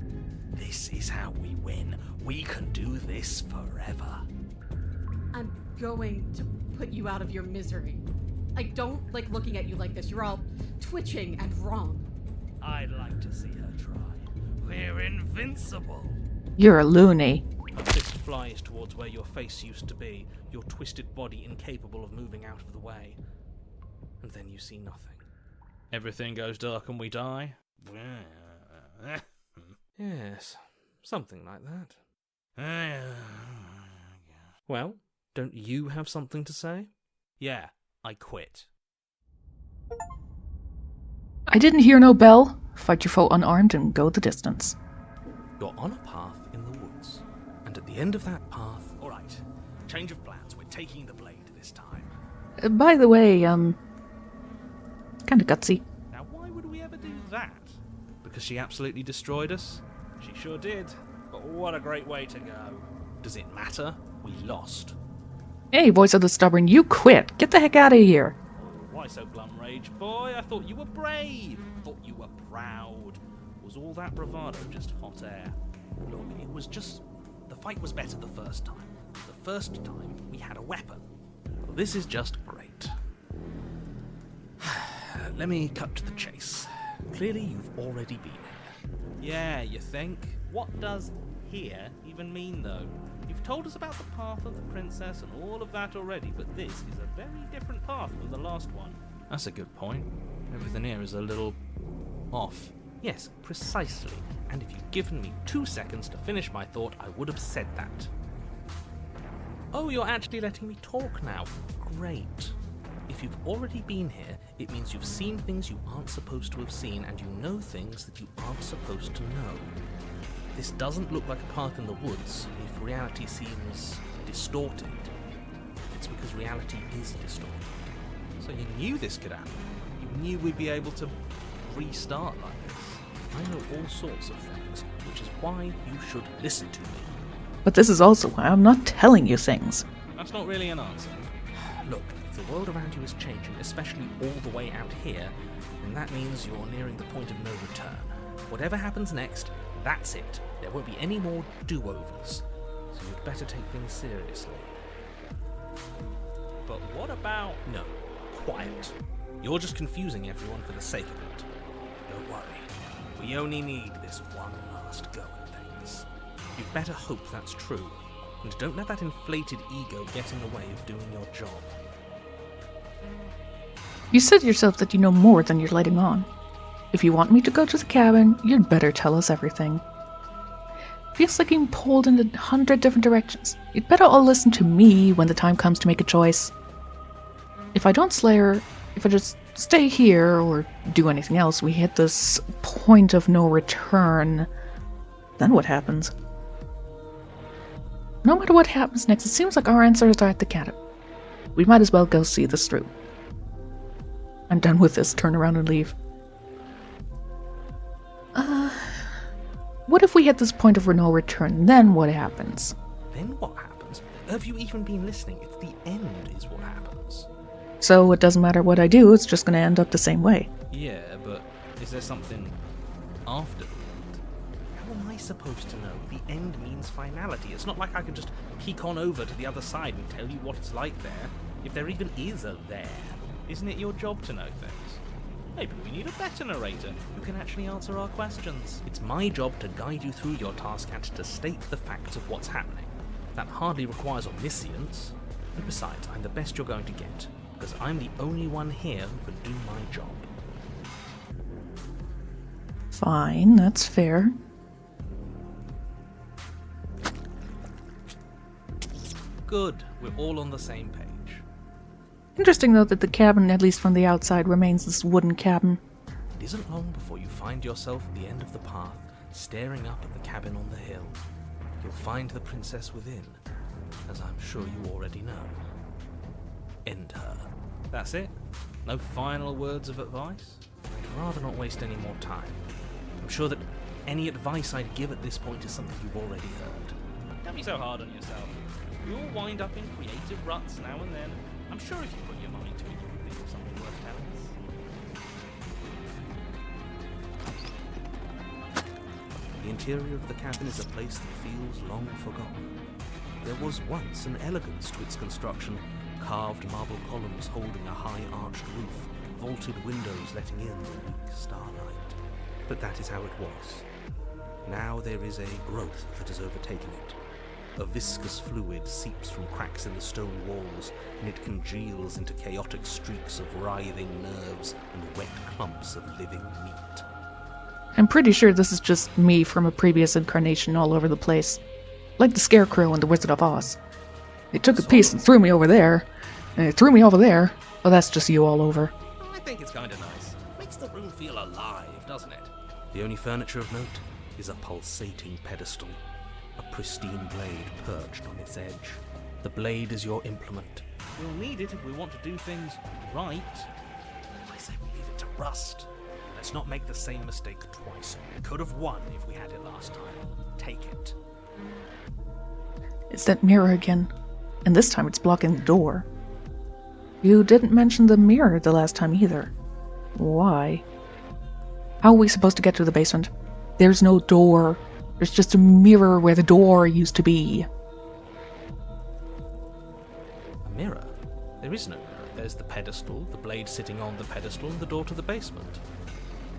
This is how we win. We can do this forever. I'm going to put you out of your misery. I don't like looking at you like this. You're all twitching and wrong. I'd like to see her try. We're invincible. You're a loony. Her fist flies towards where your face used to be, your twisted body incapable of moving out of the way. And then you see nothing. Everything goes dark and we die? Yes, something like that. Well, don't you have something to say? Yeah, I quit. I didn't hear no bell. Fight your foe unarmed and go the distance. You're on a path in the woods, and at the end of that path... Alright, change of plans. We're taking the blade this time. By the way, kinda gutsy. Now, why would we ever do that? Because she absolutely destroyed us? She sure did. But what a great way to go. Does it matter? We lost. Hey, voice of the stubborn, you quit. Get the heck out of here. Why so glum, Rage Boy? I thought you were brave. I thought you were proud. Was all that bravado just hot air? Look, it was just... The fight was better the first time. The first time, we had a weapon. Well, this is just great. Let me cut to the chase. Clearly, you've already been here. Yeah, you think? What does here even mean, though? You've told us about the path of the princess and all of that already, but this is a very different path from the last one. That's a good point. Everything here is a little... off. Yes, precisely. And if you'd given me 2 seconds to finish my thought, I would have said that. Oh, you're actually letting me talk now. Great. If you've already been here, it means you've seen things you aren't supposed to have seen, and you know things that you aren't supposed to know. This doesn't look like a path in the woods. If reality seems distorted, it's because reality is distorted. So you knew this could happen. You knew we'd be able to restart like this. I know all sorts of things, which is why you should listen to me. But this is also why I'm not telling you things. That's not really an answer. Look, if the world around you is changing, especially all the way out here, then that means you're nearing the point of no return. Whatever happens next, that's it. There won't be any more do-overs. So you'd better take things seriously. But what about... No, quiet. You're just confusing everyone for the sake of it. Don't worry. We only need this one last go at things. You'd better hope that's true. And don't let that inflated ego get in the way of doing your job. You said yourself that you know more than you're letting on. If you want me to go to the cabin, you'd better tell us everything. Feels like being pulled in 100 different directions. You'd better all listen to me when the time comes to make a choice. If I don't slay her, if I just stay here or do anything else, we hit this point of no return. Then what happens? No matter what happens next, it seems like our answers are at the cabin. We might as well go see this through. I'm done with this. Turn around and leave. What if we hit this point of no return? Then what happens? Then what happens? Have you even been listening? It's the end is what happens. So it doesn't matter what I do, it's just going to end up the same way. Yeah, but is there something after the end? How am I supposed to know? The end means finality. It's not like I can just peek on over to the other side and tell you what it's like there. If there even is a there. Isn't it your job to know things? Maybe we need a better narrator who can actually answer our questions. It's my job to guide you through your task and to state the facts of what's happening. That hardly requires omniscience. And besides, I'm the best you're going to get, because I'm the only one here who can do my job. Fine, that's fair. Good, we're all on the same page. Interesting, though, that the cabin, at least from the outside, remains this wooden cabin. It isn't long before you find yourself at the end of the path, staring up at the cabin on the hill. You'll find the princess within, as I'm sure you already know. End her. That's it? No final words of advice? I'd rather not waste any more time. I'm sure that any advice I'd give at this point is something you've already heard. Don't be so hard on yourself. We all wind up in creative ruts now and then. I'm sure if you put your mind to it, you can think of something worth telling us. The interior of the cabin is a place that feels long forgotten. There was once an elegance to its construction, carved marble columns holding a high arched roof, vaulted windows letting in the weak starlight. But that is how it was. Now there is a growth that has overtaken it. A viscous fluid seeps from cracks in the stone walls, and it congeals into chaotic streaks of writhing nerves and wet clumps of living meat. I'm pretty sure this is just me from a previous incarnation all over the place. Like the Scarecrow in The Wizard of Oz. They took a piece and threw me over there, and they threw me over there. Oh, that's just you all over. I think it's kind of nice. Makes the room feel alive, doesn't it? The only furniture of note is a pulsating pedestal. A pristine blade perched on its edge. The blade is your implement. We'll need it if we want to do things right. I say we leave it to rust. Let's not make the same mistake twice. We could have won if we had it last time. Take it. It's that mirror again. And this time it's blocking the door. You didn't mention the mirror the last time either. Why? How are we supposed to get to the basement? There's no door. There's just a mirror where the door used to be. A mirror? There is no mirror. There's the pedestal, the blade sitting on the pedestal, and the door to the basement.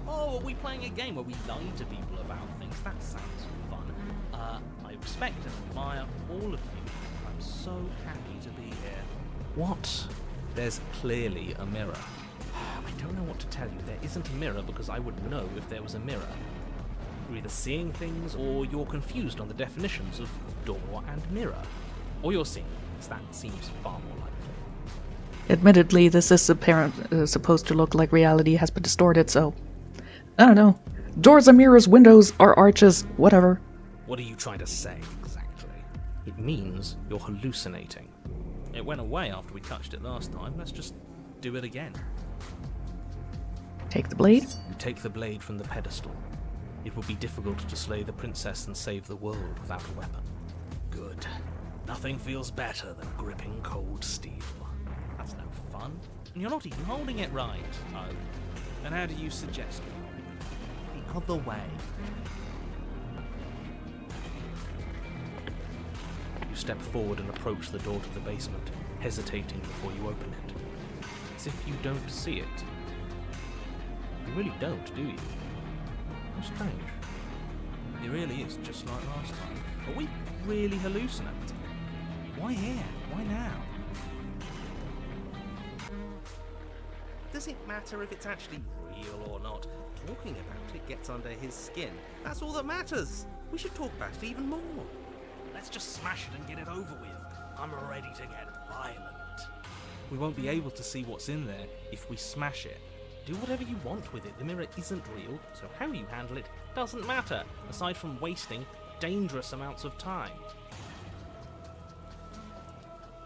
Oh, are we playing a game where we lie to people about things? That sounds fun. I respect and admire all of you. I'm so happy to be here. What? There's clearly a mirror. I don't know what to tell you. There isn't a mirror because I would know if there was a mirror. You're either seeing things or you're confused on the definitions of door and mirror. Or you're seeing things. That seems far more likely. Admittedly, this is supposed to look like reality has been distorted, so... I don't know. Doors are mirrors, windows are arches, whatever. What are you trying to say, exactly? It means you're hallucinating. It went away after we touched it last time. Let's just do it again. Take the blade? You take the blade from the pedestal. It will be difficult to slay the princess and save the world without a weapon. Good. Nothing feels better than gripping cold steel. That's no fun. And you're not even holding it right. Oh. And how do you suggest we hold it? The other way. You step forward and approach the door to the basement, hesitating before you open it. As if you don't see it. You really don't, do you? How strange. It really is just like last time. Are we really hallucinating? Why here? Why now? Does it matter if it's actually real or not? Talking about it gets under his skin. That's all that matters. We should talk about it even more. Let's just smash it and get it over with. I'm ready to get violent. We won't be able to see what's in there if we smash it. Do whatever you want with it. The mirror isn't real, so how you handle it doesn't matter, aside from wasting dangerous amounts of time.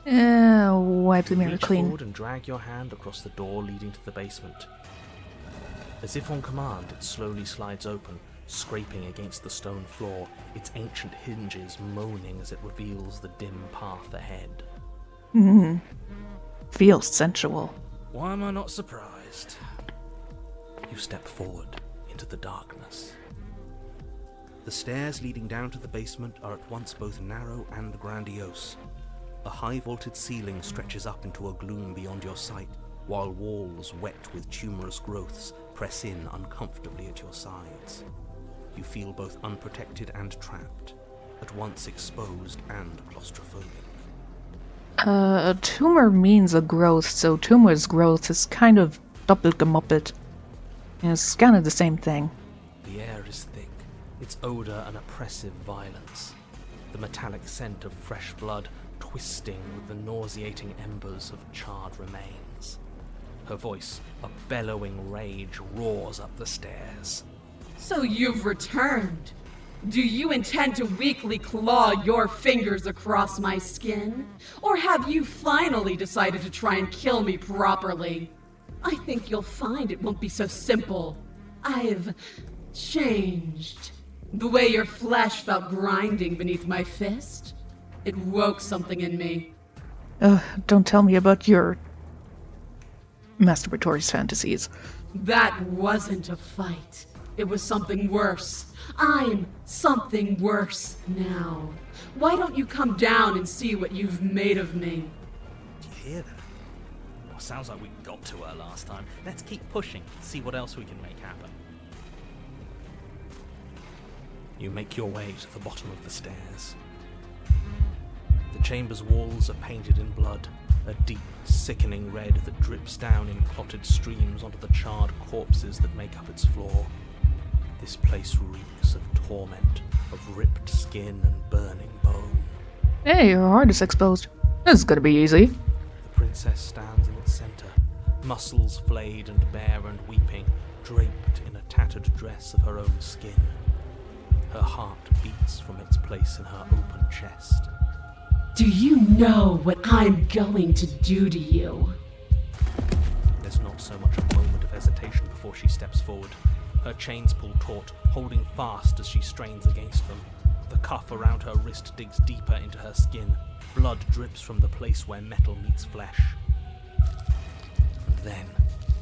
Wipe the mirror Reach clean. forward and drag your hand across the door leading to the basement. As if on command, it slowly slides open, scraping against the stone floor, its ancient hinges moaning as it reveals the dim path ahead. Feels sensual. Why am I not surprised? You step forward into the darkness. The stairs leading down to the basement are at once both narrow and grandiose. A high-vaulted ceiling stretches up into a gloom beyond your sight, while walls wet with tumorous growths press in uncomfortably at your sides. You feel both unprotected and trapped, at once exposed and claustrophobic. A tumor means a growth, so tumor's growth is kind of doppelgemoppelt. It's kind of the same thing. The air is thick, its odour an oppressive violence, the metallic scent of fresh blood twisting with the nauseating embers of charred remains. Her voice, a bellowing rage, roars up the stairs. So you've returned. Do you intend to weakly claw your fingers across my skin? Or have you finally decided to try and kill me properly? I think you'll find it won't be so simple. I've changed. The way your flesh felt grinding beneath my fist, it woke something in me. Don't tell me about your masturbatory fantasies. That wasn't a fight. It was something worse. I'm something worse now. Why don't you come down and see what you've made of me? Do you hear that? Well, sounds like we got to her last time. Let's keep pushing, see what else we can make happen. You make your way to the bottom of the stairs. The chamber's walls are painted in blood, a deep, sickening red that drips down in clotted streams onto the charred corpses that make up its floor. This place reeks of torment, of ripped skin and burning bone. Hey, your heart is exposed. This is gonna be easy. The princess stands in its center, muscles flayed and bare and weeping, draped in a tattered dress of her own skin. Her heart beats from its place in her open chest. Do you know what I'm going to do to you? There's not so much a moment of hesitation before she steps forward. Her chains pull taut, holding fast as she strains against them. The cuff around her wrist digs deeper into her skin. Blood drips from the place where metal meets flesh. And then,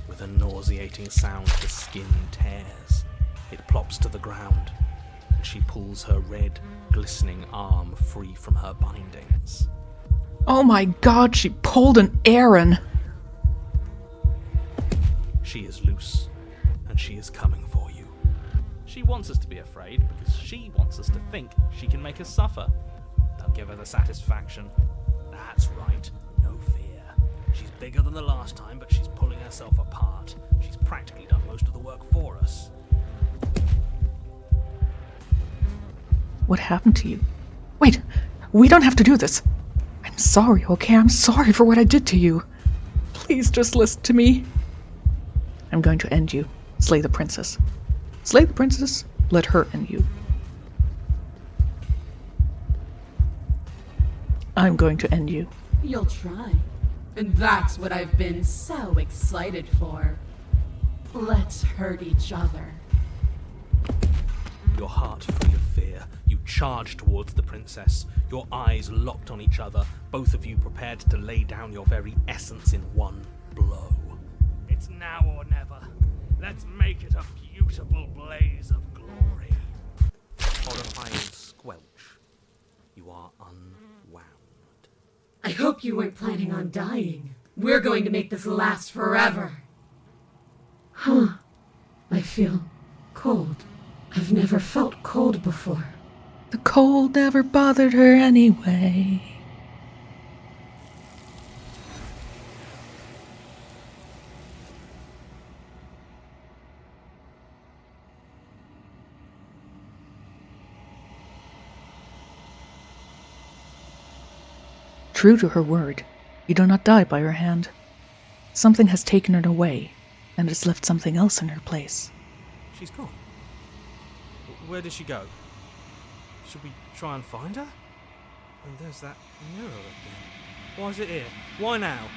with a nauseating sound, the skin tears. It plops to the ground, and she pulls her red, glistening arm free from her bindings. Oh my god, she pulled an Aaron! She is loose, and she is coming for you. She wants us to be afraid because she wants us to think she can make us suffer. They'll give her the satisfaction. That's right, no fear. She's bigger than the last time, but she's pulling herself apart. She's practically done most of the work for us. What happened to you? Wait, we don't have to do this. I'm sorry, okay? I'm sorry for what I did to you. Please just listen to me. I'm going to end you. Slay the princess. Slay the princess, let her end you. I'm going to end you. You'll try. And that's what I've been so excited for. Let's hurt each other. Your heart free of fear, you charge towards the princess, your eyes locked on each other, both of you prepared to lay down your very essence in one blow. It's now or never. Let's make it a beautiful blaze of glory. Horrifying squelch. You are unwound. I hope you weren't planning on dying. We're going to make this last forever. Huh. I feel cold. I've never felt cold before. The cold never bothered her anyway. True to her word, you do not die by her hand. Something has taken it away, and has left something else in her place. She's gone. Where did she go? Should we try and find her? And there's that mirror again. Why is it here? Why now?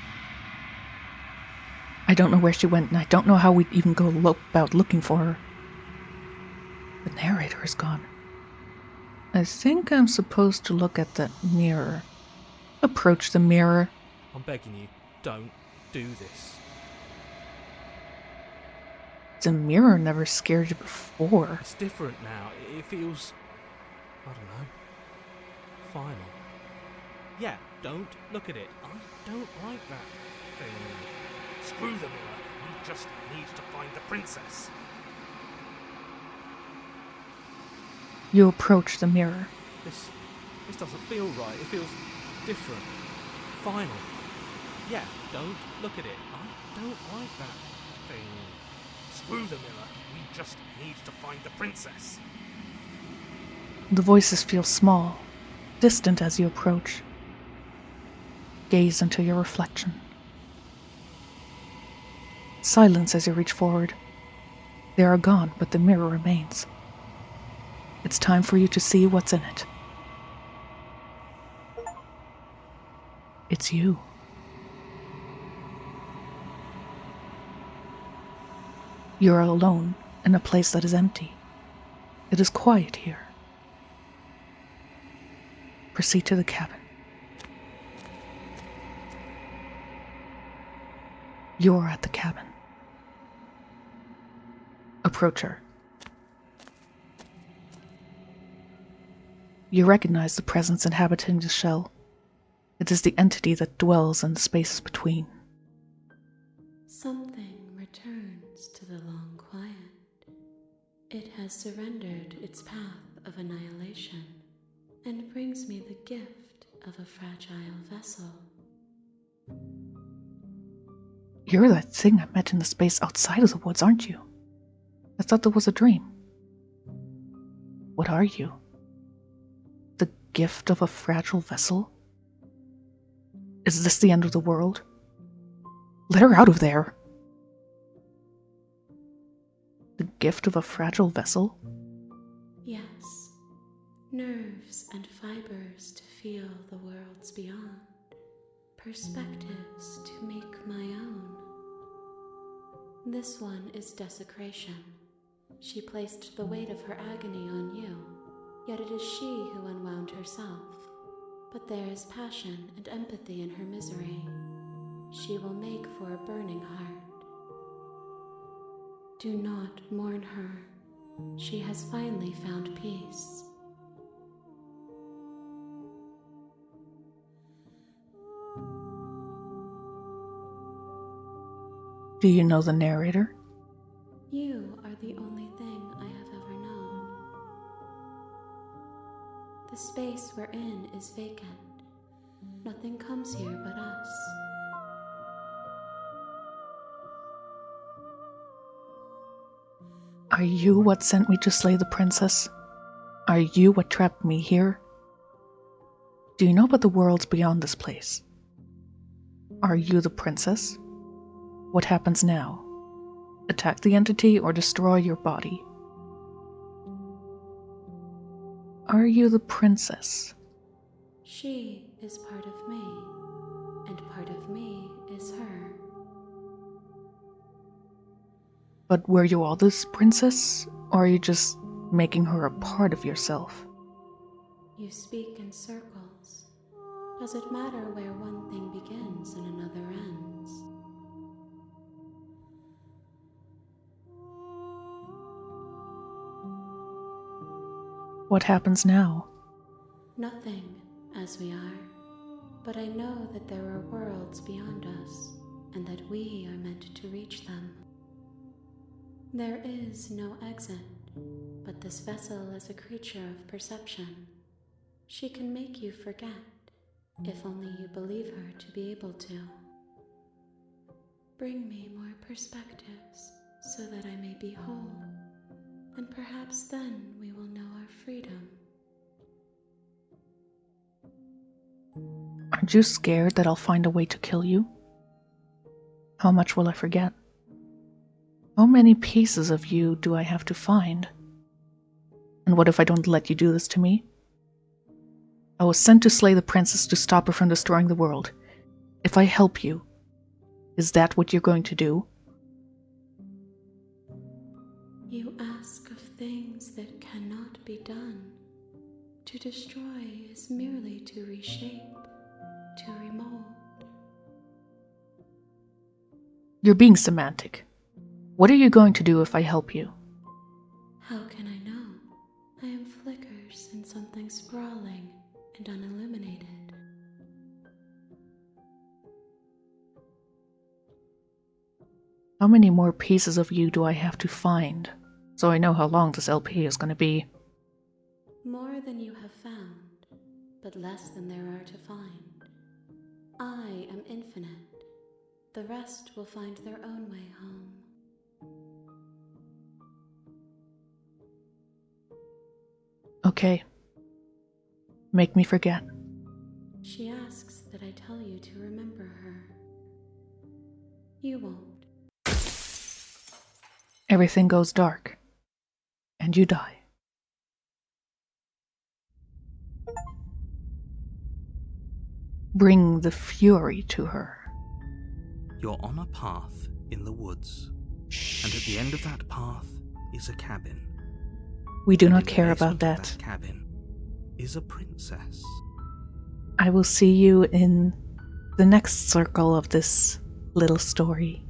I don't know where she went, and I don't know how we'd even go about looking for her. The narrator is gone. I think I'm supposed to look at that mirror. Approach the mirror. I'm begging you, don't do this. The mirror never scared you before. It's different now. It feels, I don't know, final. Yeah, don't look at it. I don't like that thing. Screw the mirror. We just need to find the princess. You approach the mirror. This doesn't feel right. It feels different. Final. Yeah, don't look at it. I don't like that thing. Screw the mirror. We just need to find the princess. The voices feel small, distant as you approach. Gaze into your reflection. Silence as you reach forward. They are gone, but the mirror remains. It's time for you to see what's in it. It's you. You are alone in a place that is empty. It is quiet here. Proceed to the cabin. You are at the cabin. Approach her. You recognize the presence inhabiting the shell. It is the entity that dwells in the spaces between. Something returns to the long quiet. It has surrendered its path of annihilation and brings me the gift of a fragile vessel. You're that thing I met in the space outside of the woods, aren't you? I thought that was a dream. What are you? The gift of a fragile vessel? Is this the end of the world? Let her out of there! The gift of a fragile vessel? Yes, nerves and fibers to feel the worlds beyond, perspectives to make my own. This one is desecration. She placed the weight of her agony on you, yet it is she who unwound herself. But there is passion and empathy in her misery. She will make for a burning heart. Do not mourn her. She has finally found peace. Do you know the narrator? You are the only thing I have ever known. The space we're in is vacant. Nothing comes here but us. Are you what sent me to slay the princess? Are you what trapped me here? Do you know about the worlds beyond this place? Are you the princess? What happens now? Attack the entity or destroy your body? Are you the princess? She is part of me, and part of me is her. But were you all this princess, or are you just making her a part of yourself? You speak in circles. Does it matter where one thing begins and another ends? What happens now? Nothing, as we are. But I know that there are worlds beyond us, and that we are meant to reach them. There is no exit, but this vessel is a creature of perception. She can make you forget, if only you believe her to be able to. Bring me more perspectives, so that I may be whole, and perhaps then we will know our freedom. Aren't you scared that I'll find a way to kill you? How much will I forget? How many pieces of you do I have to find? And what if I don't let you do this to me? I was sent to slay the princess to stop her from destroying the world. If I help you, is that what you're going to do? You ask of things that cannot be done. To destroy is merely to reshape, to remold. You're being semantic. What are you going to do if I help you? How can I know? I am flickers in something sprawling and unilluminated. How many more pieces of you do I have to find, so I know how long this LP is going to be? More than you have found, but less than there are to find. I am infinite. The rest will find their own way home. Okay. Make me forget. She asks that I tell you to remember her. You won't. Everything goes dark. And you die. Bring the fury to her. You're on a path in the woods, and at the end of that path is a cabin. We do And not in the care about basement of that. cabin is a princess. I will see you in the next circle of this little story.